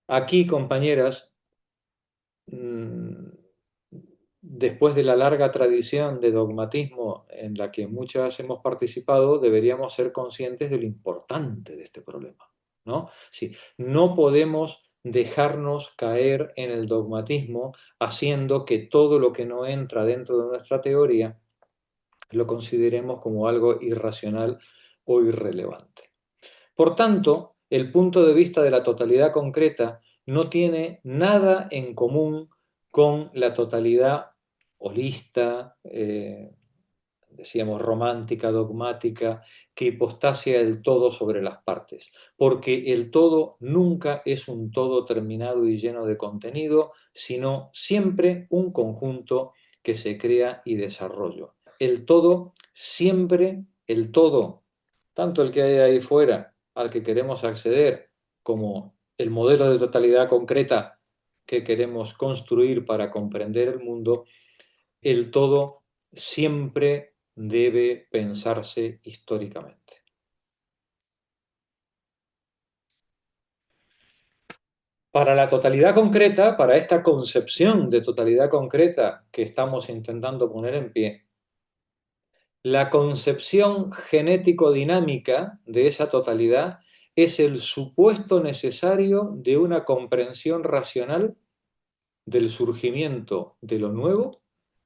Aquí, compañeras, después de la larga tradición de dogmatismo en la que muchas hemos participado, deberíamos ser conscientes de lo importante de este problema, ¿no? Sí, no podemos dejarnos caer en el dogmatismo, haciendo que todo lo que no entra dentro de nuestra teoría lo consideremos como algo irracional o irrelevante. Por tanto, el punto de vista de la totalidad concreta no tiene nada en común con la totalidad holista, decíamos romántica, dogmática, que hipostasia el todo sobre las partes, porque el todo nunca es un todo terminado y lleno de contenido, sino siempre un conjunto que se crea y desarrolla. El todo, siempre el todo, tanto el que hay ahí fuera al que queremos acceder, como el modelo de totalidad concreta que queremos construir para comprender el mundo, el todo siempre debe pensarse históricamente. Para la totalidad concreta, para esta concepción de totalidad concreta que estamos intentando poner en pie, la concepción genético-dinámica de esa totalidad es el supuesto necesario de una comprensión racional del surgimiento de lo nuevo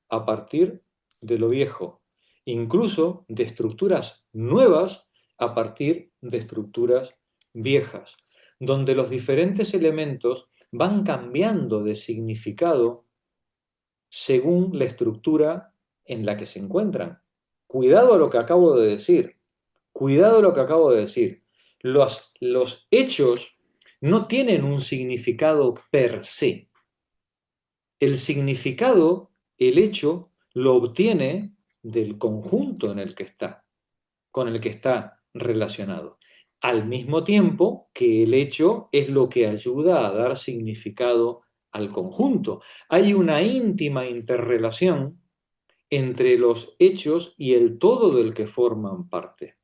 a partir de lo viejo, incluso de estructuras nuevas a partir de estructuras viejas, donde los diferentes elementos van cambiando de significado según la estructura en la que se encuentran. Cuidado a lo que acabo de decir, cuidado a lo que acabo de decir. Los hechos no tienen un significado per se. El significado, el hecho, lo obtiene del conjunto en el que está, con el que está relacionado. Al mismo tiempo que el hecho es lo que ayuda a dar significado al conjunto. Hay una íntima interrelación entre los hechos y el todo del que forman parte.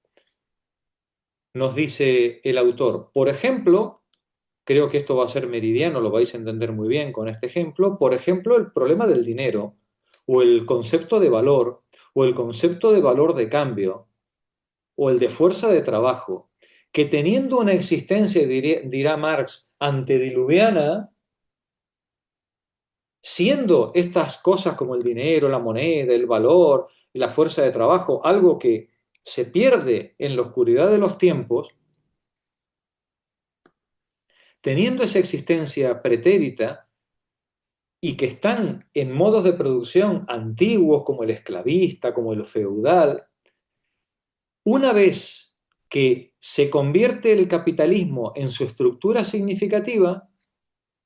Nos dice el autor, por ejemplo, creo que esto va a ser meridiano, lo vais a entender muy bien con este ejemplo. Por ejemplo, el problema del dinero, o el concepto de valor, o el concepto de valor de cambio, o el de fuerza de trabajo, que teniendo una existencia, dirá Marx, antediluviana, siendo estas cosas como el dinero, la moneda, el valor, la fuerza de trabajo, algo que se pierde en la oscuridad de los tiempos, teniendo esa existencia pretérita, y que están en modos de producción antiguos como el esclavista, como el feudal, una vez que se convierte el capitalismo en su estructura significativa,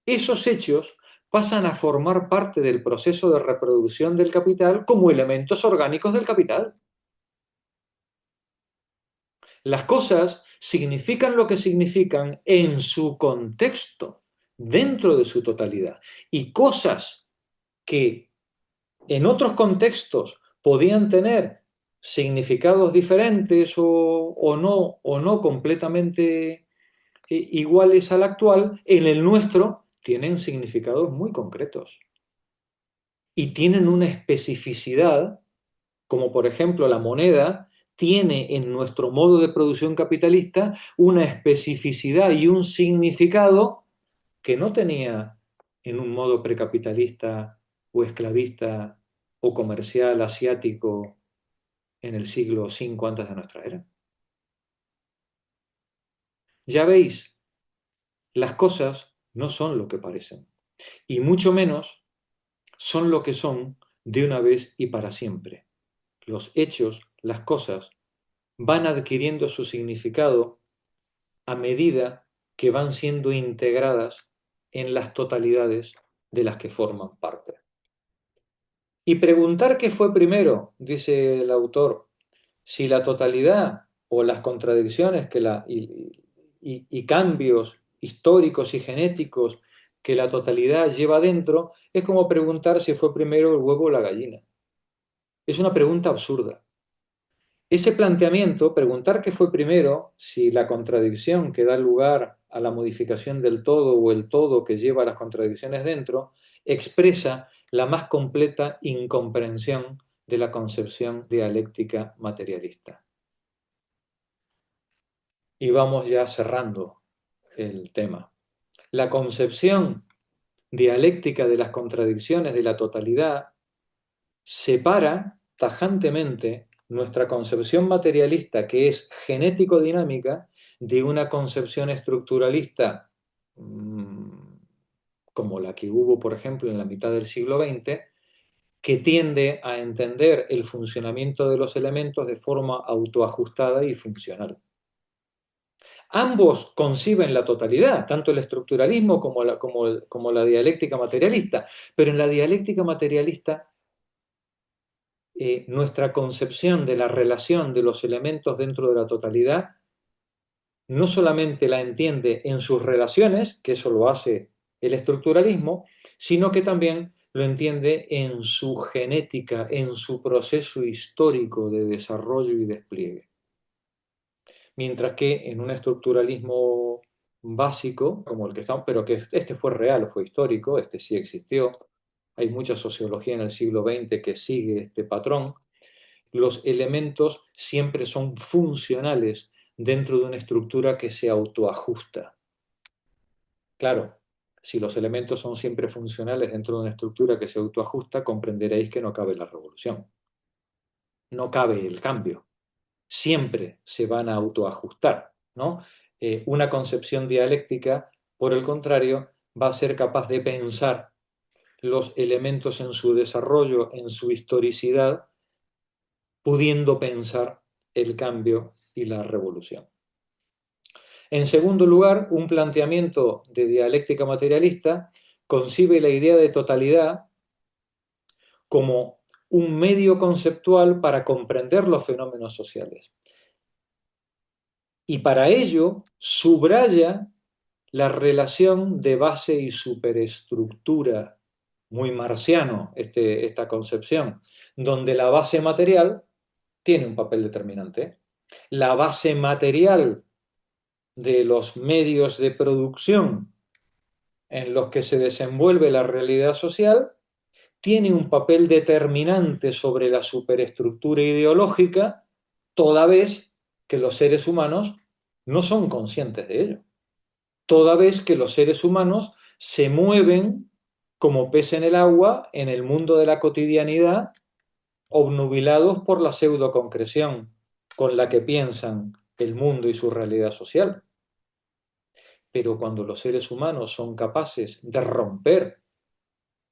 esos hechos pasan a formar parte del proceso de reproducción del capital como elementos orgánicos del capital. Las cosas significan lo que significan en su contexto, dentro de su totalidad. Y cosas que en otros contextos podían tener significados diferentes o no completamente iguales al actual, en el nuestro tienen significados muy concretos y tienen una especificidad, como por ejemplo la moneda tiene en nuestro modo de producción capitalista una especificidad y un significado que no tenía en un modo precapitalista o esclavista o comercial asiático en el siglo V antes de nuestra era. Ya veis, las cosas no son lo que parecen, y mucho menos son lo que son de una vez y para siempre. Los hechos, las cosas, van adquiriendo su significado a medida que van siendo integradas en las totalidades de las que forman parte. Y preguntar qué fue primero, dice el autor, si la totalidad o las contradicciones y cambios históricos y genéticos que la totalidad lleva dentro, es como preguntar si fue primero el huevo o la gallina. Es una pregunta absurda. Ese planteamiento, preguntar qué fue primero, si la contradicción que da lugar a la modificación del todo o el todo que lleva a las contradicciones dentro, expresa la más completa incomprensión de la concepción dialéctica materialista. Y vamos ya cerrando el tema. La concepción dialéctica de las contradicciones de la totalidad separa tajantemente nuestra concepción materialista, que es genético-dinámica, de una concepción estructuralista como la que hubo, por ejemplo, en la mitad del siglo XX, que tiende a entender el funcionamiento de los elementos de forma autoajustada y funcional. Ambos conciben la totalidad, tanto el estructuralismo como la dialéctica materialista, pero en la dialéctica materialista nuestra concepción de la relación de los elementos dentro de la totalidad no solamente la entiende en sus relaciones, que eso lo hace el estructuralismo, sino que también lo entiende en su genética, en su proceso histórico de desarrollo y despliegue. Mientras que en un estructuralismo básico, como el que estamos, pero que este fue real, fue histórico, este sí existió, hay mucha sociología en el siglo XX que sigue este patrón, los elementos siempre son funcionales dentro de una estructura que se autoajusta. Claro, si los elementos son siempre funcionales dentro de una estructura que se autoajusta, comprenderéis que no cabe la revolución, no cabe el cambio. Siempre se van a autoajustar, ¿no? Una concepción dialéctica, por el contrario, va a ser capaz de pensar los elementos en su desarrollo, en su historicidad, pudiendo pensar el cambio y la revolución. En segundo lugar, un planteamiento de dialéctica materialista concibe la idea de totalidad como un medio conceptual para comprender los fenómenos sociales. Y para ello subraya la relación de base y superestructura, muy marciano esta concepción, donde la base material tiene un papel determinante. La base material de los medios de producción en los que se desenvuelve la realidad social tiene un papel determinante sobre la superestructura ideológica, toda vez que los seres humanos no son conscientes de ello. Toda vez que los seres humanos se mueven como pez en el agua en el mundo de la cotidianidad, obnubilados por la pseudoconcreción con la que piensan el mundo y su realidad social. Pero cuando los seres humanos son capaces de romper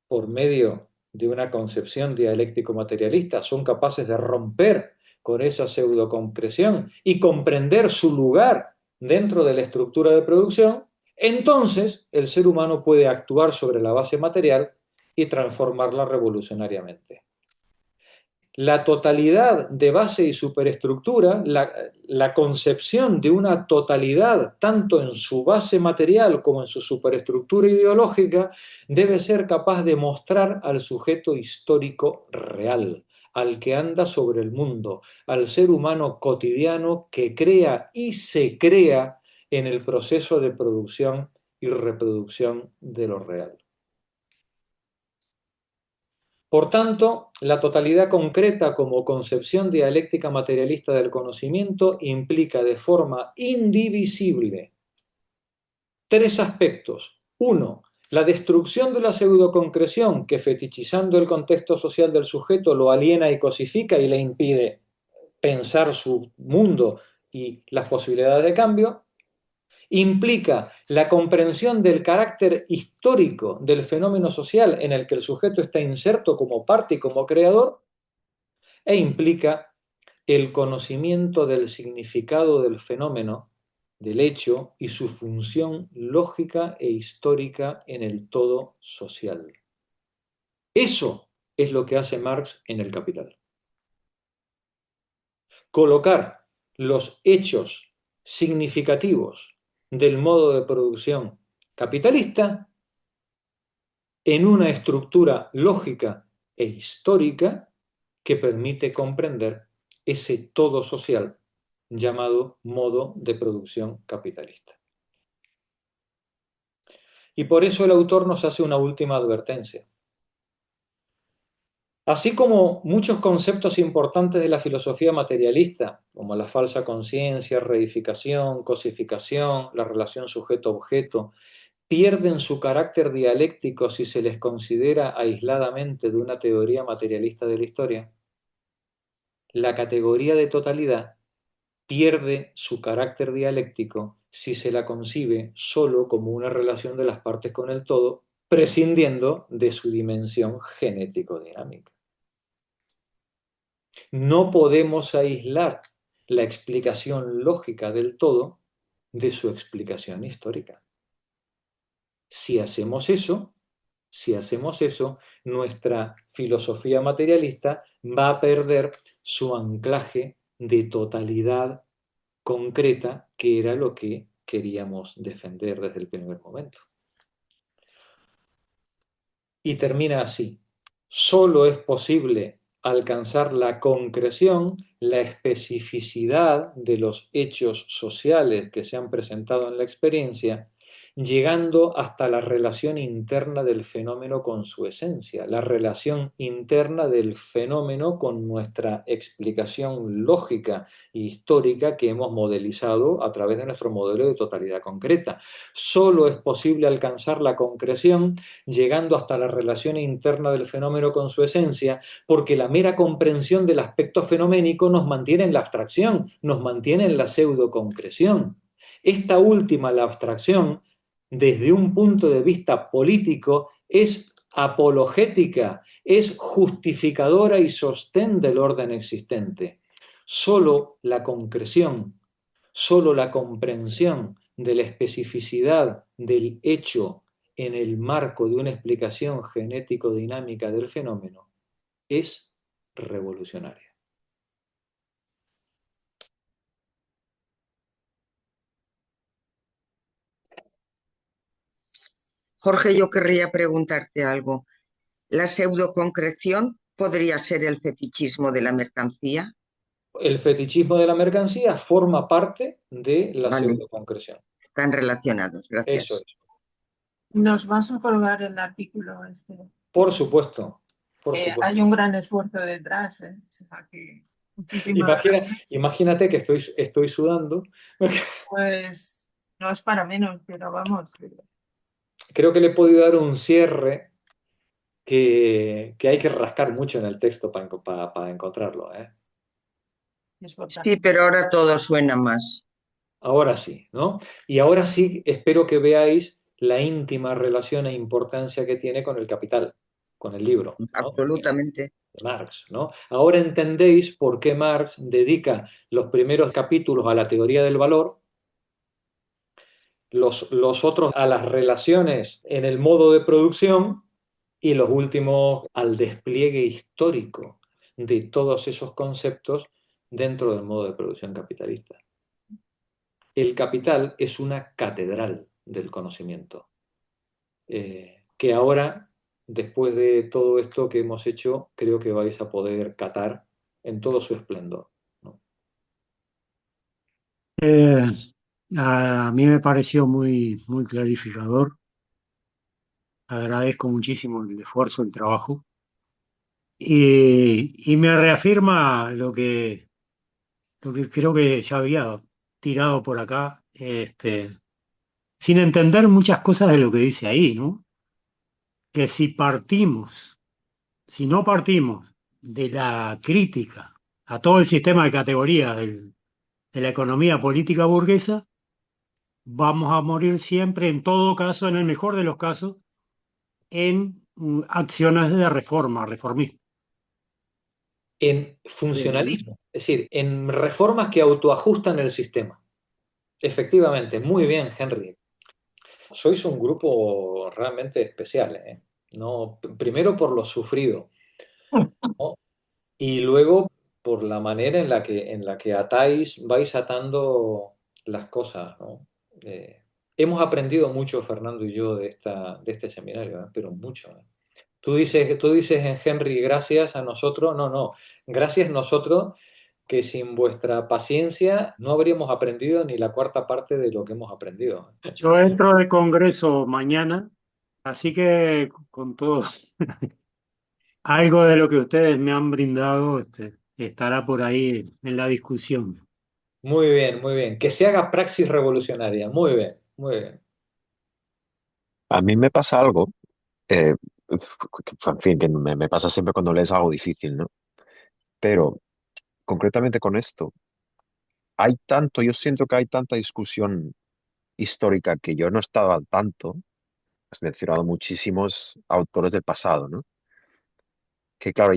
por medio de una concepción dialéctico-materialista, son capaces de romper con esa pseudoconcreción y comprender su lugar dentro de la estructura de producción, entonces el ser humano puede actuar sobre la base material y transformarla revolucionariamente. La totalidad de base y superestructura, la concepción de una totalidad tanto en su base material como en su superestructura ideológica, debe ser capaz de mostrar al sujeto histórico real, al que anda sobre el mundo, al ser humano cotidiano que crea y se crea en el proceso de producción y reproducción de lo real. Por tanto, la totalidad concreta como concepción dialéctica materialista del conocimiento implica de forma indivisible tres aspectos. Uno, la destrucción de la pseudoconcreción que, fetichizando el contexto social del sujeto, lo aliena y cosifica y le impide pensar su mundo y las posibilidades de cambio. Implica la comprensión del carácter histórico del fenómeno social en el que el sujeto está inserto como parte y como creador, e implica el conocimiento del significado del fenómeno, del hecho y su función lógica e histórica en el todo social. Eso es lo que hace Marx en El Capital. Colocar los hechos significativos del modo de producción capitalista en una estructura lógica e histórica que permite comprender ese todo social llamado modo de producción capitalista. Y por eso el autor nos hace una última advertencia. Así como muchos conceptos importantes de la filosofía materialista, como la falsa conciencia, reificación, cosificación, la relación sujeto-objeto, pierden su carácter dialéctico si se les considera aisladamente de una teoría materialista de la historia. La categoría de totalidad pierde su carácter dialéctico si se la concibe solo como una relación de las partes con el todo, prescindiendo de su dimensión genético-dinámica. No podemos aislar la explicación lógica del todo de su explicación histórica. Si hacemos eso, si hacemos eso, nuestra filosofía materialista va a perder su anclaje de totalidad concreta, que era lo que queríamos defender desde el primer momento. Y termina así. Solo es posible alcanzar la concreción, la especificidad de los hechos sociales que se han presentado en la experiencia, llegando hasta la relación interna del fenómeno con su esencia, la relación interna del fenómeno con nuestra explicación lógica e histórica que hemos modelizado a través de nuestro modelo de totalidad concreta. Solo es posible alcanzar la concreción llegando hasta la relación interna del fenómeno con su esencia, porque la mera comprensión del aspecto fenoménico nos mantiene en la abstracción, nos mantiene en la pseudoconcreción. Esta última, la abstracción, desde un punto de vista político, es apologética, es justificadora y sostén del orden existente. Solo la concreción, solo la comprensión de la especificidad del hecho en el marco de una explicación genético-dinámica del fenómeno es revolucionaria. Jorge, yo querría preguntarte algo. ¿La pseudoconcreción podría ser el fetichismo de la mercancía? El fetichismo de la mercancía forma parte de la Vale, pseudoconcreción. están relacionados. Eso Gracias. es. Nos vas a colgar el artículo este. Por supuesto, por Hay supuesto. un gran esfuerzo detrás, ¿eh? O sea, que muchísimas gracias. Imagínate que estoy sudando. Pues no es para menos, pero vamos, Creo que le he podido dar un cierre que hay que rascar mucho en el texto para encontrarlo, ¿eh? es Sí, fantástico. pero ahora todo suena más. Ahora sí, ¿no? Y ahora sí espero que veáis la íntima relación e importancia que tiene con el Capital, con el libro, ¿no? Absolutamente. De Marx, ¿no? Ahora entendéis por qué Marx dedica los primeros capítulos a la teoría del valor, los otros a las relaciones en el modo de producción y los últimos al despliegue histórico de todos esos conceptos dentro del modo de producción capitalista. El capital es una catedral del conocimiento, que ahora, después de todo esto que hemos hecho, creo que vais a poder catar en todo su esplendor, ¿no? Eh, a mí me pareció muy clarificador. Agradezco muchísimo el esfuerzo, el trabajo. Y me reafirma lo que creo que ya había tirado por acá, sin entender muchas cosas de lo que dice ahí, ¿no? Que si no partimos de la crítica a todo el sistema de categorías de la economía política burguesa, vamos a morir siempre, en todo caso, en el mejor de los casos, en acciones de reforma, reformismo. En Bien, ¿no? funcionalismo, es decir, en reformas que autoajustan el sistema. Efectivamente, muy bien, Henry. Sois un grupo realmente especial, ¿eh? No, primero por lo sufrido, ¿no? Y luego por la manera en la que atáis, vais atando las cosas, ¿no? Hemos aprendido mucho, Fernando y yo, de este seminario, ¿eh? Pero mucho, ¿eh? Tú dices en Henry, gracias a nosotros. No, no, gracias nosotros, que sin vuestra paciencia no habríamos aprendido ni la cuarta parte de lo que hemos aprendido. Yo entro de congreso mañana, así que con todo, algo de lo que ustedes me han brindado, estará por ahí en la discusión. Muy bien, muy bien. Que se haga praxis revolucionaria. Muy bien, muy bien. A mí me pasa algo, eh, en fin, que me pasa siempre cuando lees algo difícil, ¿no? Pero concretamente con esto, yo siento que hay tanta discusión histórica que yo no estaba al tanto. Has mencionado muchísimos autores del pasado, ¿no? Que claro,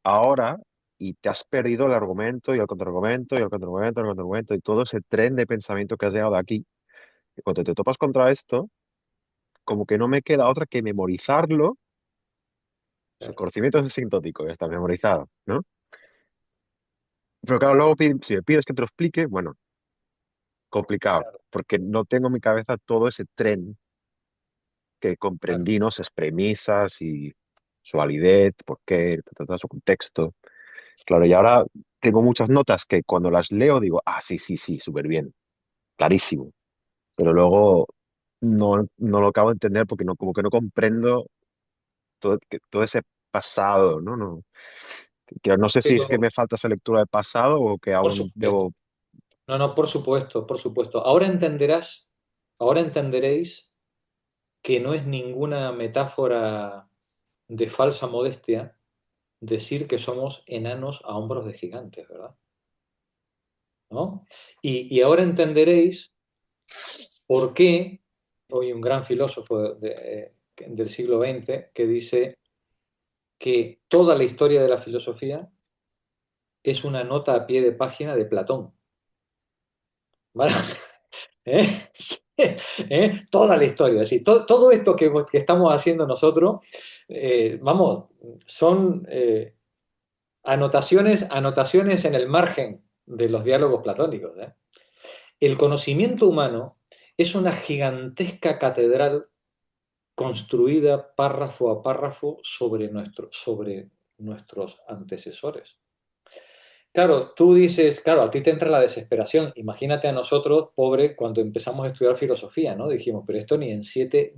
ahora y te has perdido el argumento y el contraargumento y el contraargumento y el contraargumento y todo ese tren de pensamiento que has llegado aquí. Y cuando te topas contra esto, como que no me queda otra que memorizarlo. Su conocimiento es asintótico, ya está memorizado, ¿no? Pero claro, luego si me pides que te lo explique, bueno, complicado, porque no tengo en mi cabeza todo ese tren que Claro. comprendí, ¿no? Sus premisas y su validez, por qué, su contexto. Claro, y ahora tengo muchas notas que cuando las leo digo, ah, sí, sí, sí, súper bien, clarísimo. Pero luego no lo acabo de entender porque no, como que no comprendo todo ese pasado, ¿no? No sé si es que Pero, me falta esa lectura del pasado o que por aún supuesto. debo. No, no, por supuesto, por supuesto. Ahora entenderéis que no es ninguna metáfora de falsa modestia decir que somos enanos a hombros de gigantes, ¿verdad? ¿No? Y ahora entenderéis por qué hoy un gran filósofo del siglo XX que dice que toda la historia de la filosofía es una nota a pie de página de Platón. ¿Vale? ¿Eh? Sí, toda la historia. Sí, todo esto que estamos haciendo nosotros, vamos, son anotaciones en el margen de los diálogos platónicos. El conocimiento humano es una gigantesca catedral construida párrafo a párrafo sobre nuestros antecesores. Claro, tú dices, claro, a ti te entra la desesperación. Imagínate a nosotros, pobre, cuando empezamos a estudiar filosofía, ¿no? Dijimos, pero esto ni en siete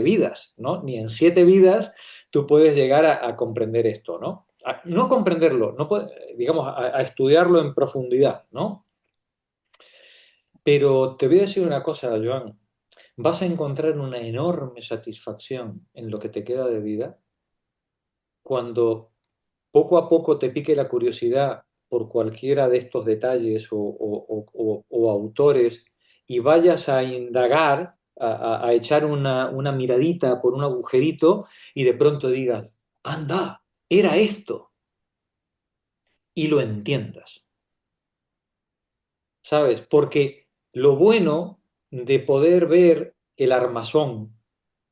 vidas, ¿no? Ni en 7 vidas tú puedes llegar a comprender esto, ¿no? No comprenderlo, no digamos, a estudiarlo en profundidad, ¿no? Pero te voy a decir una cosa, Joan. Vas a encontrar una enorme satisfacción en lo que te queda de vida cuando poco a poco te pique la curiosidad por cualquiera de estos detalles o autores y vayas a indagar, a echar una miradita por un agujerito y de pronto digas, anda, era esto, y lo entiendas, ¿sabes? Porque lo bueno de poder ver el armazón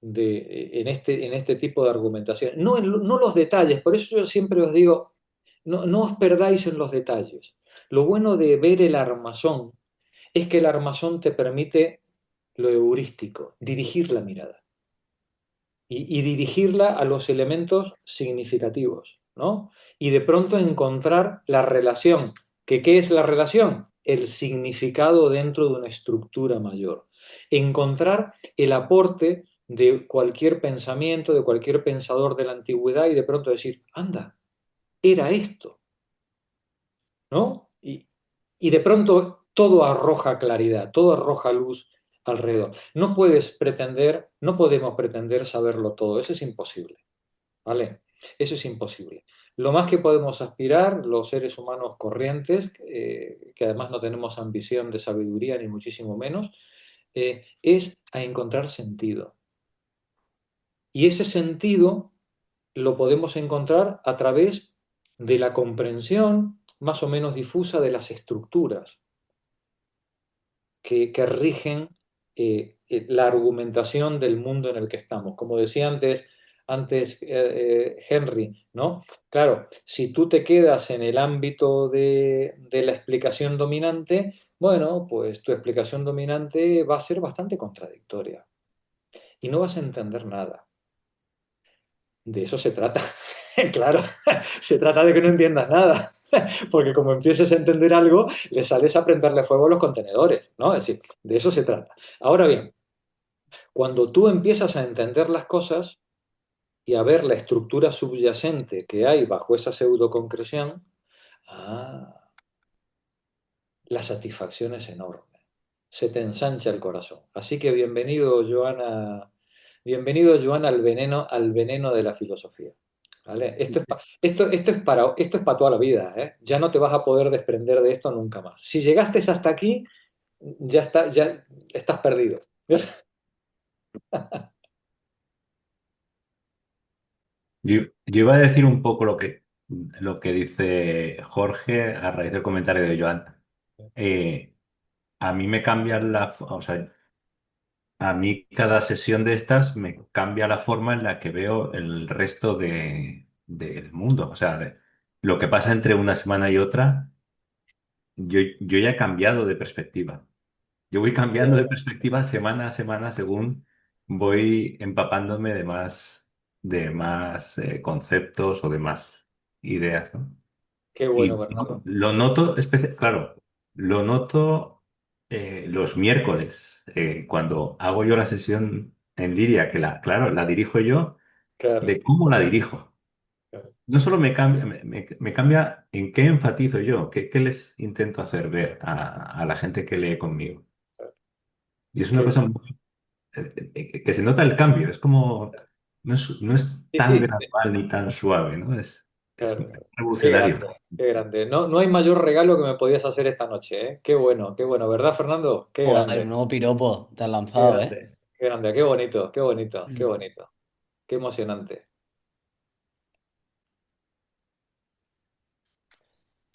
en este tipo de argumentación, no los detalles, por eso yo siempre os digo, no os perdáis en los detalles. Lo bueno de ver el armazón es que el armazón te permite lo heurístico, dirigir la mirada y dirigirla a los elementos significativos, ¿no? Y de pronto encontrar la relación. ¿Qué es la relación? El significado dentro de una estructura mayor. Encontrar el aporte de cualquier pensamiento, de cualquier pensador de la antigüedad y de pronto decir, anda, era esto, ¿no? Y de pronto todo arroja claridad, todo arroja luz alrededor. No podemos pretender saberlo todo, eso es imposible, ¿vale? Eso es imposible. Lo más que podemos aspirar, los seres humanos corrientes, que además no tenemos ambición de sabiduría ni muchísimo menos, es a encontrar sentido. Y ese sentido lo podemos encontrar a través de la comprensión más o menos difusa de las estructuras que rigen la argumentación del mundo en el que estamos. Como decía antes Henry, ¿no? Claro, si tú te quedas en el ámbito de la explicación dominante, bueno, pues tu explicación dominante va a ser bastante contradictoria y no vas a entender nada. De eso se trata. Claro, se trata de que no entiendas nada. Porque como empieces a entender algo, le sales a prenderle fuego a los contenedores, ¿no? Es decir, de eso se trata. Ahora bien, cuando tú empiezas a entender las cosas y a ver la estructura subyacente que hay bajo esa pseudoconcreción, ah, la satisfacción es enorme. Se te ensancha el corazón. Así que bienvenido, Joana, Bienvenido, Joan, al veneno de la filosofía. ¿Vale? Esto es para toda la vida, ¿eh? Ya no te vas a poder desprender de esto nunca más. Si llegaste hasta aquí, ya estás perdido. Yo iba a decir un poco lo que dice Jorge a raíz del comentario de Joan. Eh, a mí me cambia o sea, a mí cada sesión de estas me cambia la forma en la que veo el resto del mundo. O sea, lo que pasa entre una semana y otra, yo ya he cambiado de perspectiva. Yo voy cambiando de perspectiva semana a semana según voy empapándome de más conceptos o de más ideas, ¿no? Qué bueno, Y Bernardo. lo noto, claro, lo noto los miércoles, cuando hago yo la sesión en Liria, claro, la dirijo yo, Claro, de cómo la dirijo. claro, No solo me cambia, me cambia en qué enfatizo yo, qué les intento hacer ver a la gente que lee conmigo. claro. Y es una Qué- cosa que se nota el cambio, es como, no es Sí, tan sí, gradual ni tan suave, ¿no? Es claro. Qué revolucionario. grande, qué grande. No, no hay mayor regalo que me podías hacer esta noche, ¿eh? Qué bueno, ¿verdad, Fernando? Qué Joder, grande, nuevo piropo te has qué lanzado, ¿eh? grande, qué grande, qué bonito, qué bonito, qué bonito, qué emocionante.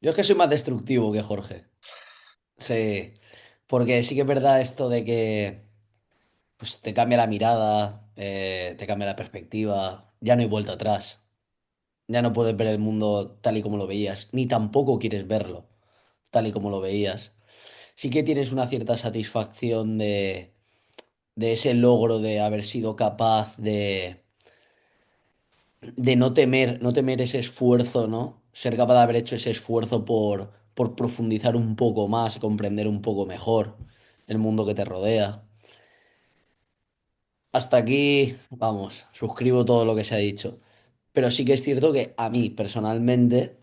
Yo es que soy más destructivo que Jorge. Sí, porque sí que es verdad esto de que pues, te cambia la mirada, te cambia la perspectiva, ya no hay vuelta atrás. Ya no puedes ver el mundo tal y como lo veías, ni tampoco quieres verlo tal y como lo veías. Sí que tienes una cierta satisfacción de ese logro de haber sido capaz de no temer ese esfuerzo, ¿no? Ser capaz de haber hecho ese esfuerzo por profundizar un poco más, comprender un poco mejor el mundo que te rodea. Hasta aquí, vamos, suscribo todo lo que se ha dicho. Pero sí que es cierto que a mí, personalmente,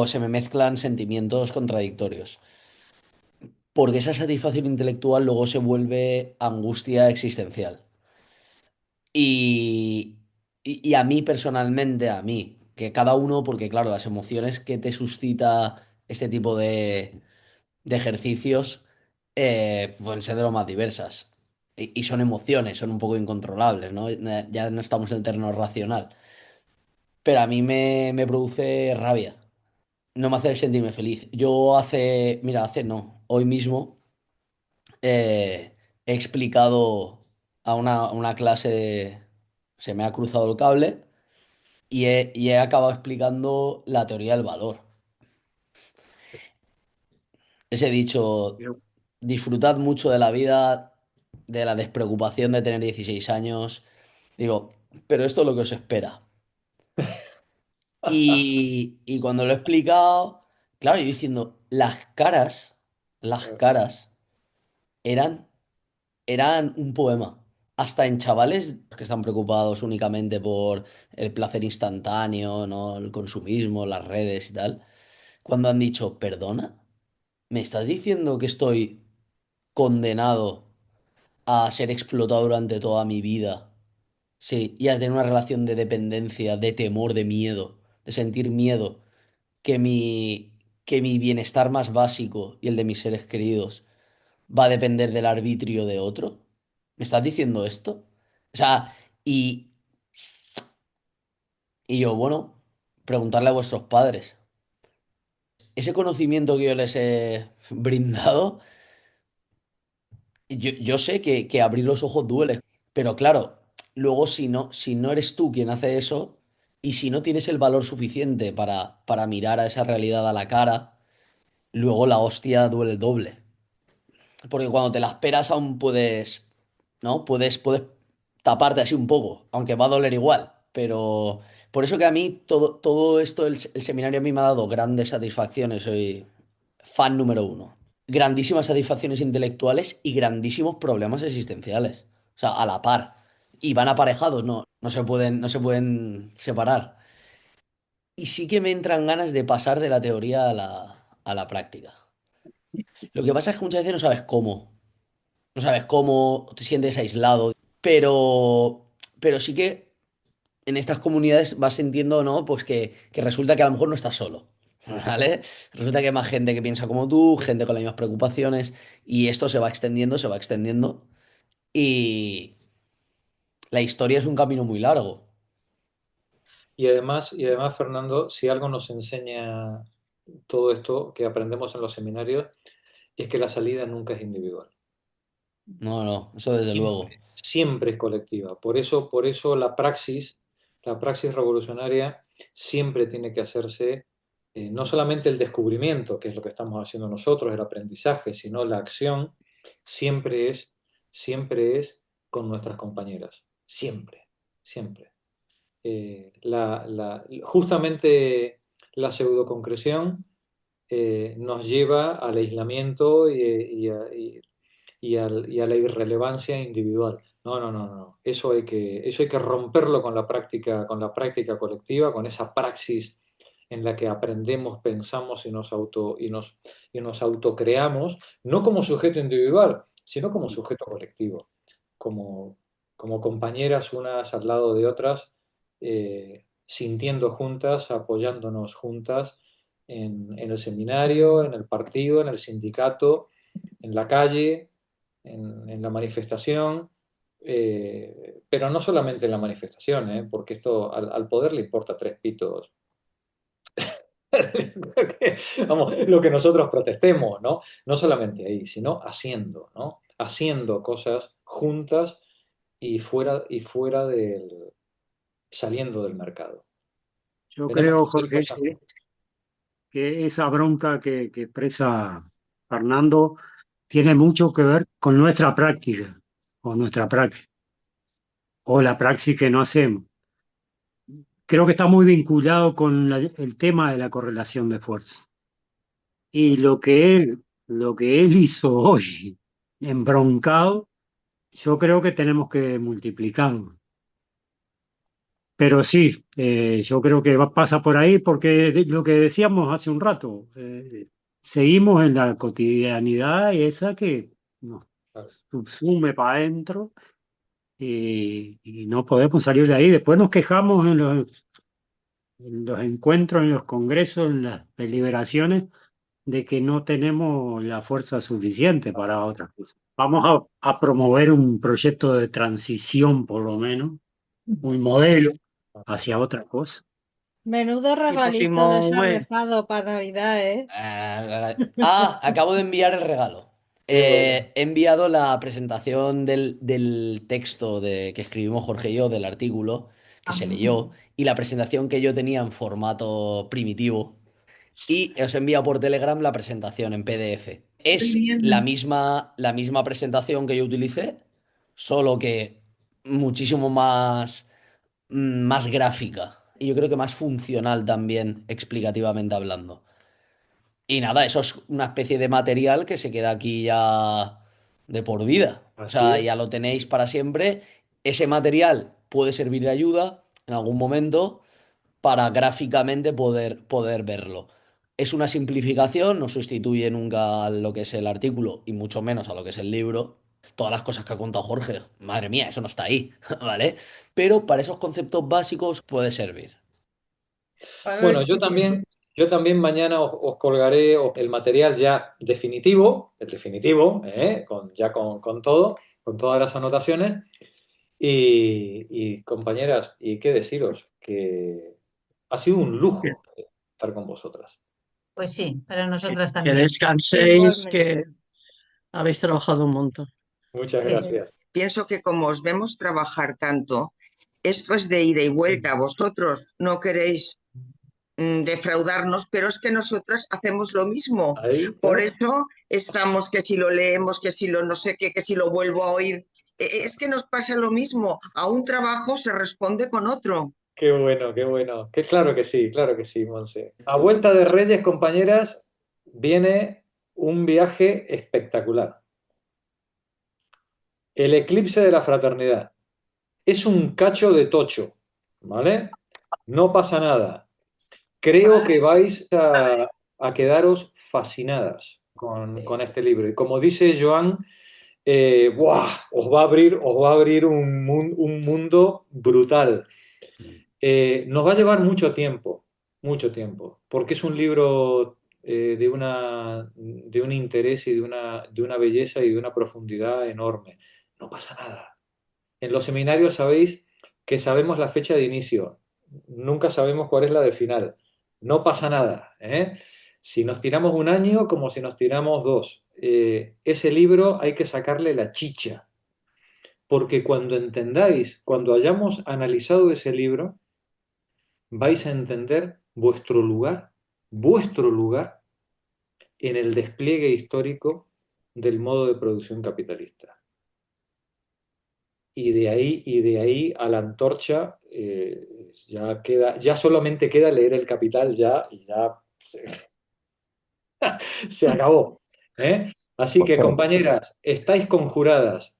se me mezclan sentimientos contradictorios. Porque esa satisfacción intelectual luego se vuelve angustia existencial. Y, y a mí personalmente, a mí, que cada uno, porque claro, las emociones que te suscita este tipo de ejercicios pueden ser de lo más diversas. Y son emociones, son un poco incontrolables, ¿no? Ya no estamos en el terreno racional. Pero a mí me produce rabia, no me hace sentirme feliz. Mira, hace no, hoy mismo he explicado a una clase se me ha cruzado el cable y he acabado explicando la teoría del valor. Les he dicho, disfrutad mucho de la vida, de la despreocupación de tener 16 años. Digo, pero esto es lo que os espera. Y cuando lo he explicado, claro, yo diciendo, las caras eran, eran un poema. Hasta en chavales que están preocupados únicamente por el placer instantáneo, ¿no? El consumismo, las redes y tal. Cuando han dicho, perdona, ¿me estás diciendo que estoy condenado a ser explotado durante toda mi vida? Sí, y a tener una relación de dependencia, de temor, de miedo, de sentir miedo, que que mi bienestar más básico y el de mis seres queridos va a depender del arbitrio de otro. ¿Me estás diciendo esto? O sea, y, y yo, bueno, preguntarle a vuestros padres. Ese conocimiento que yo les he brindado, yo sé que abrir los ojos duele, pero claro, luego si no eres tú quien hace eso y si no tienes el valor suficiente para mirar a esa realidad a la cara, luego la hostia duele el doble. Porque cuando te la esperas aún puedes, ¿no? Puedes taparte así un poco, aunque va a doler igual. Pero por eso que a mí todo esto, el seminario a mí me ha dado grandes satisfacciones. Soy fan número uno. Grandísimas satisfacciones intelectuales y grandísimos problemas existenciales. O sea, a la par. Y van aparejados, no se pueden separar. Y sí que me entran ganas de pasar de la teoría a a la práctica. Lo que pasa es que muchas veces no sabes cómo. no sabes cómo, te sientes aislado, pero sí que en estas comunidades vas sintiendo, ¿no? Pues que resulta que a lo mejor no estás solo, ¿vale? Resulta que hay más gente que piensa como tú, gente con las mismas preocupaciones, y esto se va extendiendo, y la historia es un camino muy largo. Y además, Fernando, si algo nos enseña todo esto que aprendemos en los seminarios, es que la salida nunca es individual. No, no, eso desde luego. Siempre es colectiva. Por eso la praxis revolucionaria siempre tiene que hacerse, no solamente el descubrimiento, que es lo que estamos haciendo nosotros, el aprendizaje, sino la acción, siempre es, siempre es con nuestras compañeras. Siempre, siempre. Justamente la pseudoconcreción nos lleva al aislamiento y a la irrelevancia individual. No, no, no, no. Eso hay que romperlo con la práctica colectiva, con esa praxis en la que aprendemos, pensamos y nos autocreamos, no como sujeto individual, sino como sujeto colectivo, como, como compañeras unas al lado de otras, sintiendo juntas, apoyándonos juntas en el seminario, en el partido, en el sindicato, en la calle, en la manifestación, pero no solamente en la manifestación, porque esto al poder le importa tres pitos. Vamos, lo que nosotros protestemos, ¿no? No solamente ahí, sino haciendo, ¿no? Haciendo cosas juntas y fuera del, saliendo del mercado. Yo Tenemos creo, que hacer Jorge, cosas. que esa bronca que expresa Fernando tiene mucho que ver con nuestra práctica, con nuestra praxis, o la praxis que no hacemos. Creo que está muy vinculado con el tema de la correlación de fuerza. Y lo que él hizo hoy, embroncado, yo creo que tenemos que multiplicarlo. Pero sí, yo creo que pasa por ahí porque lo que decíamos hace un rato, seguimos en la cotidianidad esa que nos subsume para adentro y no podemos salir de ahí. Después nos quejamos en los encuentros, en los congresos, en las deliberaciones, de que no tenemos la fuerza suficiente para otras cosas. Vamos a promover un proyecto de transición, por lo menos, un modelo hacia otra cosa. Menudo Y regalito les pusimos ha web. dejado para Navidad, ¿eh? Acabo de enviar el regalo. Qué bueno. He enviado la presentación del texto que escribimos Jorge y yo, del artículo, que se leyó, y la presentación que yo tenía en formato primitivo. Y os he enviado por Telegram la presentación en PDF. Estoy Es viendo. la misma presentación que yo utilicé, solo que muchísimo más gráfica. Y yo creo que más funcional también, explicativamente hablando. Y nada, eso es una especie de material que se queda aquí ya de por vida. O Así sea, es. ya lo tenéis para siempre. Ese material puede servir de ayuda en algún momento para gráficamente poder verlo. Es una simplificación, no sustituye nunca a lo que es el artículo y mucho menos a lo que es el libro. Todas las cosas que ha contado Jorge, madre mía, eso no está ahí, ¿vale? Pero para esos conceptos básicos puede servir. Claro, Bueno, es que yo también mañana os colgaré el material ya definitivo, el definitivo, con todo, con todas las anotaciones. Y compañeras, y qué deciros, que ha sido un lujo estar con vosotras. Pues sí, para nosotras Que también. descanséis, Igualmente. que habéis trabajado un montón. Muchas Sí, gracias. pienso que como os vemos trabajar tanto, esto es de ida y vuelta. Vosotros no queréis defraudarnos, pero es que nosotras hacemos lo mismo. Ahí, Por claro. eso estamos que si lo leemos, que si lo no sé qué, que si lo vuelvo a oír. Es que nos pasa lo mismo. A un trabajo se responde con otro. Qué bueno, qué bueno. Claro que sí, Monse. A vuelta de Reyes, compañeras, viene un viaje espectacular. El eclipse de la fraternidad. Es un cacho de tocho, ¿vale? No pasa nada. Creo que vais a quedaros fascinadas con este libro. Y como dice Joan, ¡buah! Os va a abrir un mundo brutal. Nos va a llevar mucho tiempo, porque es un libro de un interés y de una belleza y de una profundidad enorme. No pasa nada. En los seminarios sabéis que sabemos la fecha de inicio, nunca sabemos cuál es la de final. No pasa nada, ¿eh? Si nos tiramos un año, como si nos tiramos dos. Ese libro hay que sacarle la chicha, porque cuando entendáis, cuando hayamos analizado ese libro, vais a entender vuestro lugar en el despliegue histórico del modo de producción capitalista. Y de ahí a la antorcha, ya solamente queda leer El Capital ya, y ya se acabó. ¿Eh? Así que, Jorge, compañeras, estáis conjuradas.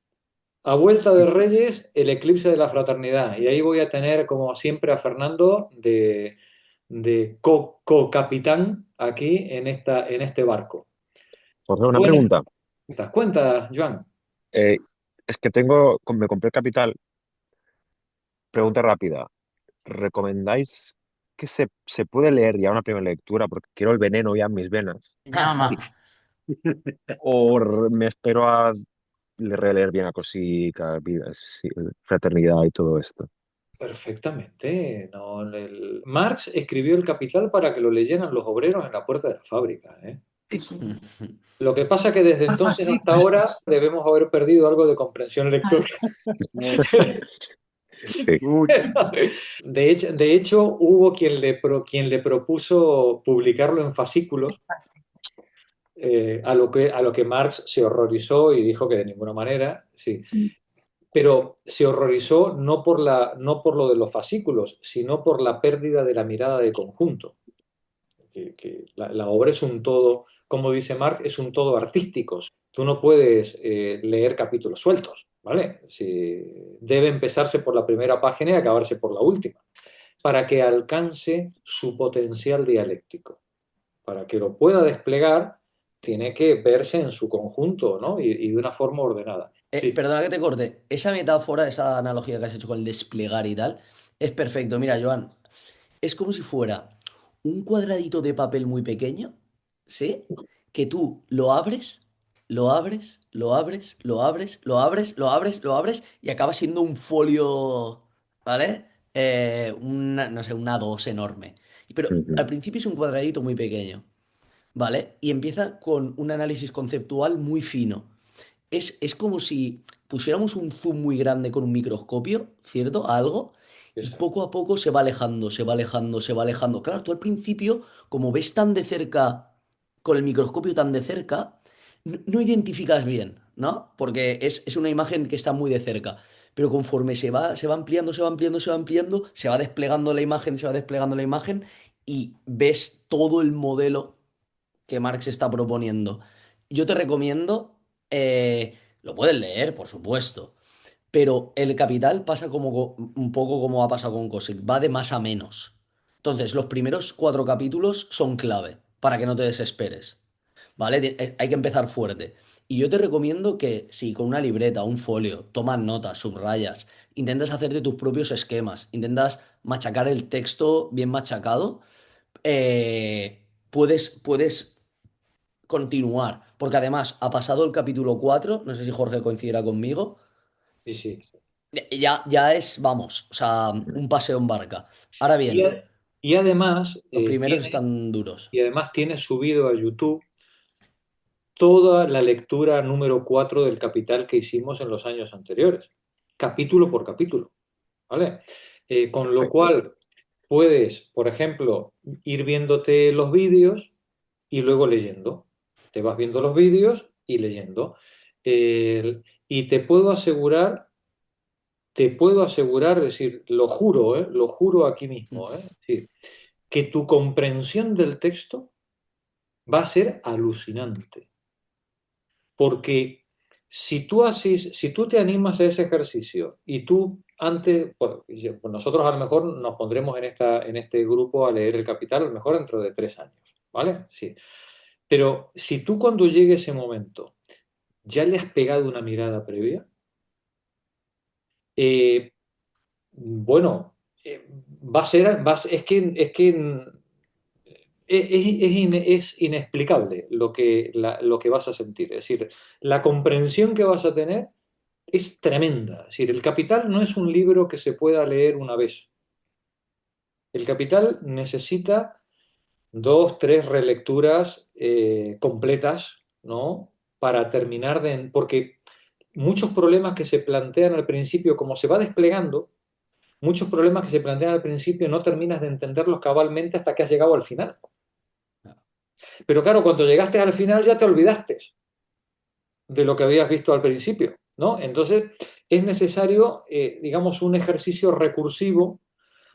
A vuelta de Reyes, el eclipse de la fraternidad. Y ahí voy a tener, como siempre, a Fernando de co-capitán aquí en este barco. Jorge, una Buenas pregunta. cuentas, Joan. Eh, es que me compré el Capital. Pregunta rápida. ¿Recomendáis que se puede leer ya una primera lectura porque quiero el veneno ya en mis venas? Llama. ¿O me espero a releer bien a Cosica, sí, Fraternidad y todo esto? Perfectamente. No, Marx escribió El Capital para que lo leyeran los obreros en la puerta de la fábrica, ¿eh? Sí, sí. Lo que pasa es que desde Más entonces fácil. hasta ahora debemos haber perdido algo de comprensión lectora. Sí. De hecho, hubo quien le propuso publicarlo en fascículos, a lo que Marx se horrorizó y dijo que de ninguna manera, sí. Pero se horrorizó no por lo de los fascículos, sino por la pérdida de la mirada de conjunto. Que la obra es un todo, como dice Marx, es un todo artístico. Tú no puedes leer capítulos sueltos, ¿vale? Debe empezarse por la primera página y acabarse por la última, para que alcance su potencial dialéctico. Para que lo pueda desplegar, tiene que verse en su conjunto, ¿no? Y de una forma ordenada. Sí, Perdona que te corte. Esa metáfora, esa analogía que has hecho con el desplegar y tal, es perfecto. Mira, Joan, es como si fuera un cuadradito de papel muy pequeño, ¿sí? Que tú lo abres, lo abres, lo abres, lo abres, lo abres, lo abres, lo abres y acaba siendo un folio, ¿vale? No sé, una dos enorme. Pero Ujú. al principio es un cuadradito muy pequeño, ¿vale? Y empieza con un análisis conceptual muy fino. Es como si pusiéramos un zoom muy grande con un microscopio, ¿cierto? A algo, y exacto. poco a poco se va alejando, se va alejando, se va alejando. Claro, tú al principio, como ves tan de cerca, con el microscopio tan de cerca, no identificas bien, ¿no? Porque es una imagen que está muy de cerca. Pero conforme se va ampliando, se va ampliando, se va ampliando, se va desplegando la imagen, se va desplegando la imagen, y ves todo el modelo que Marx está proponiendo. Yo te recomiendo, lo puedes leer, por supuesto, pero El Capital pasa como un poco como ha pasado con Cossack, va de más a menos. Entonces, los primeros 4 capítulos son clave para que no te desesperes, ¿vale? Hay que empezar fuerte. Y yo te recomiendo que si con una libreta, un folio, tomas notas, subrayas, intentas hacerte tus propios esquemas, intentas machacar el texto bien machacado, puedes continuar. Porque además ha pasado el capítulo 4, no sé si Jorge coincidirá conmigo. Sí, sí. Ya es, vamos, o sea, un paseo en barca. Ahora Y, bien, y además, los primeros están duros. tiene subido a YouTube toda la lectura número 4 del Capital que hicimos en los años anteriores, capítulo por capítulo, ¿vale? Con lo Perfecto. cual puedes, por ejemplo, ir viéndote los vídeos y luego leyendo. Te vas viendo los vídeos y leyendo. Y te puedo asegurar, es decir, lo juro aquí mismo, es decir, que tu comprensión del texto va a ser alucinante. Porque si tú te animas a ese ejercicio y tú antes, pues nosotros a lo mejor nos pondremos en este grupo a leer El Capital, a lo mejor dentro de 3 años, ¿vale? Sí. Pero si tú cuando llegue ese momento ¿Ya le has pegado una mirada previa? Bueno, va a ser, es que es inexplicable lo que vas a sentir. Es decir, la comprensión que vas a tener es tremenda. Es decir, El Capital no es un libro que se pueda leer una vez. El Capital necesita dos, tres relecturas completas, ¿no? Para terminar de... Porque muchos problemas que se plantean al principio, como se va desplegando, muchos problemas que se plantean al principio no terminas de entenderlos cabalmente hasta que has llegado al final. Pero claro, cuando llegaste al final ya te olvidaste de lo que habías visto al principio, ¿no? Entonces es necesario, digamos, un ejercicio recursivo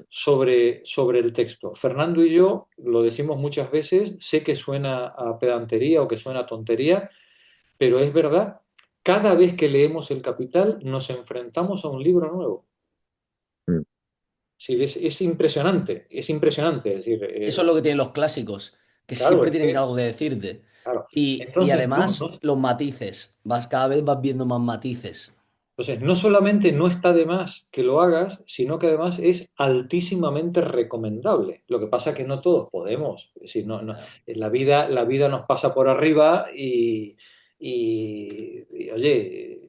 sobre el texto. Fernando y yo lo decimos muchas veces, sé que suena a pedantería o que suena a tontería, pero es verdad, cada vez que leemos El Capital nos enfrentamos a un libro nuevo. Mm. Sí, es impresionante, es impresionante. Es decir, Eso es lo que tienen los clásicos, que claro, siempre tienen algo que decirte. claro. Y Entonces, además los matices, cada vez vas viendo más matices. entonces, no solamente no está de más que lo hagas, sino que además es altísimamente recomendable. Lo que pasa es que no todos podemos. Es decir, la vida nos pasa por arriba oye,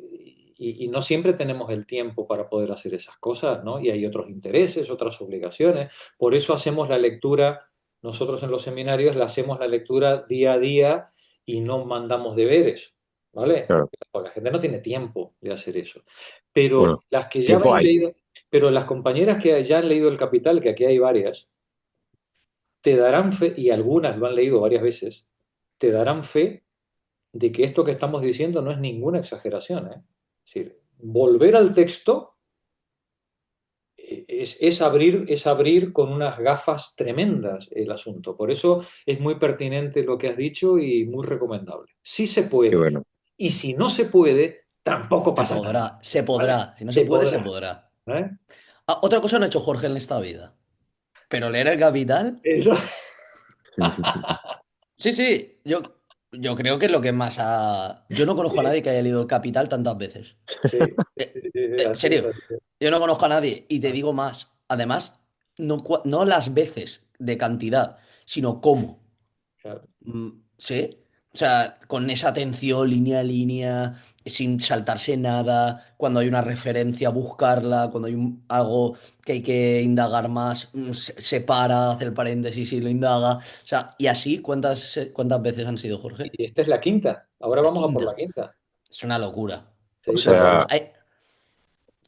y no siempre tenemos el tiempo para poder hacer esas cosas, ¿no? Y hay otros intereses, otras obligaciones. Por eso hacemos la lectura, nosotros en los seminarios la hacemos la lectura día a día y no mandamos deberes. ¿Vale? Claro. Porque la gente no tiene tiempo de hacer eso. Pero Bueno, las que ya tiempo habéis hay. leído, pero las compañeras que ya han leído El Capital, que aquí hay varias, te darán fe, y algunas lo han leído varias veces, te darán fe de que esto que estamos diciendo no es ninguna exageración, ¿eh? Es decir, volver al texto es abrir con unas gafas tremendas el asunto. Por eso es muy pertinente lo que has dicho y muy recomendable. Sí se Qué puede. bueno. Y si no se puede, tampoco Se pasa nada. podrá, se ¿Vale? podrá. Si no Se se puede, se podrá. podrá. ¿Eh? Otra cosa no ha hecho Jorge en esta vida. Pero leer El Capital, Eso. sí, sí. Yo creo que es lo que más ha. Yo no conozco a nadie que haya leído El Capital tantas veces. Sí, sí, sí, En así es, serio, así es. yo no conozco a nadie. Y te Ah, digo más. Además, no las veces de cantidad, sino cómo. claro. ¿Sí? O sea, con esa atención línea a línea, sin saltarse nada, cuando hay una referencia, buscarla, cuando hay algo que hay que indagar más, se para, hace el paréntesis y lo indaga. O sea, y así, ¿cuántas veces han sido, Jorge? Y esta es la quinta. Ahora La vamos a por la quinta. quinta. Es una locura. Sí, O Es una sí, sea, locura. o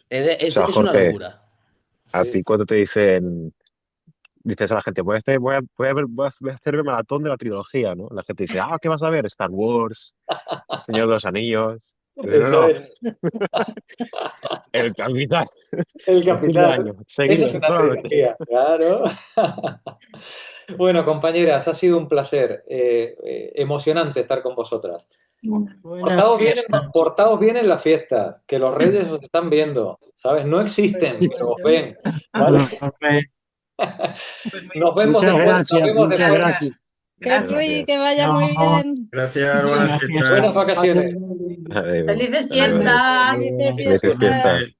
sea, Es una Jorge, locura. a sí. ti cuando te dicen, dices a la gente, voy a hacerme maratón de la trilogía, ¿no? La gente dice, ¿qué vas a ver? Star Wars, Señor de los Anillos. Y dice, no, Eso no, es. El Capital, El el fin de Capital. año, Eso seguido es una toda la noche. trilogía, claro. Bueno, compañeras, ha sido un placer. Emocionante estar con vosotras. Buenas fiestas. Portaos bien en la fiesta, que los reyes os están viendo, ¿sabes? No existen, pero os ven, ¿vale? Pues Nos vemos Muchas después, nos gracias, vemos muchas después. gracias. Que, Gracias. que vaya muy No, bien. Gracias, buenas buenas fiestas. fiestas. Buenas vacaciones. Pasen- Adiós. Felices Hasta luego. fiestas. Adiós. Felices Felices fiestas. fiestas.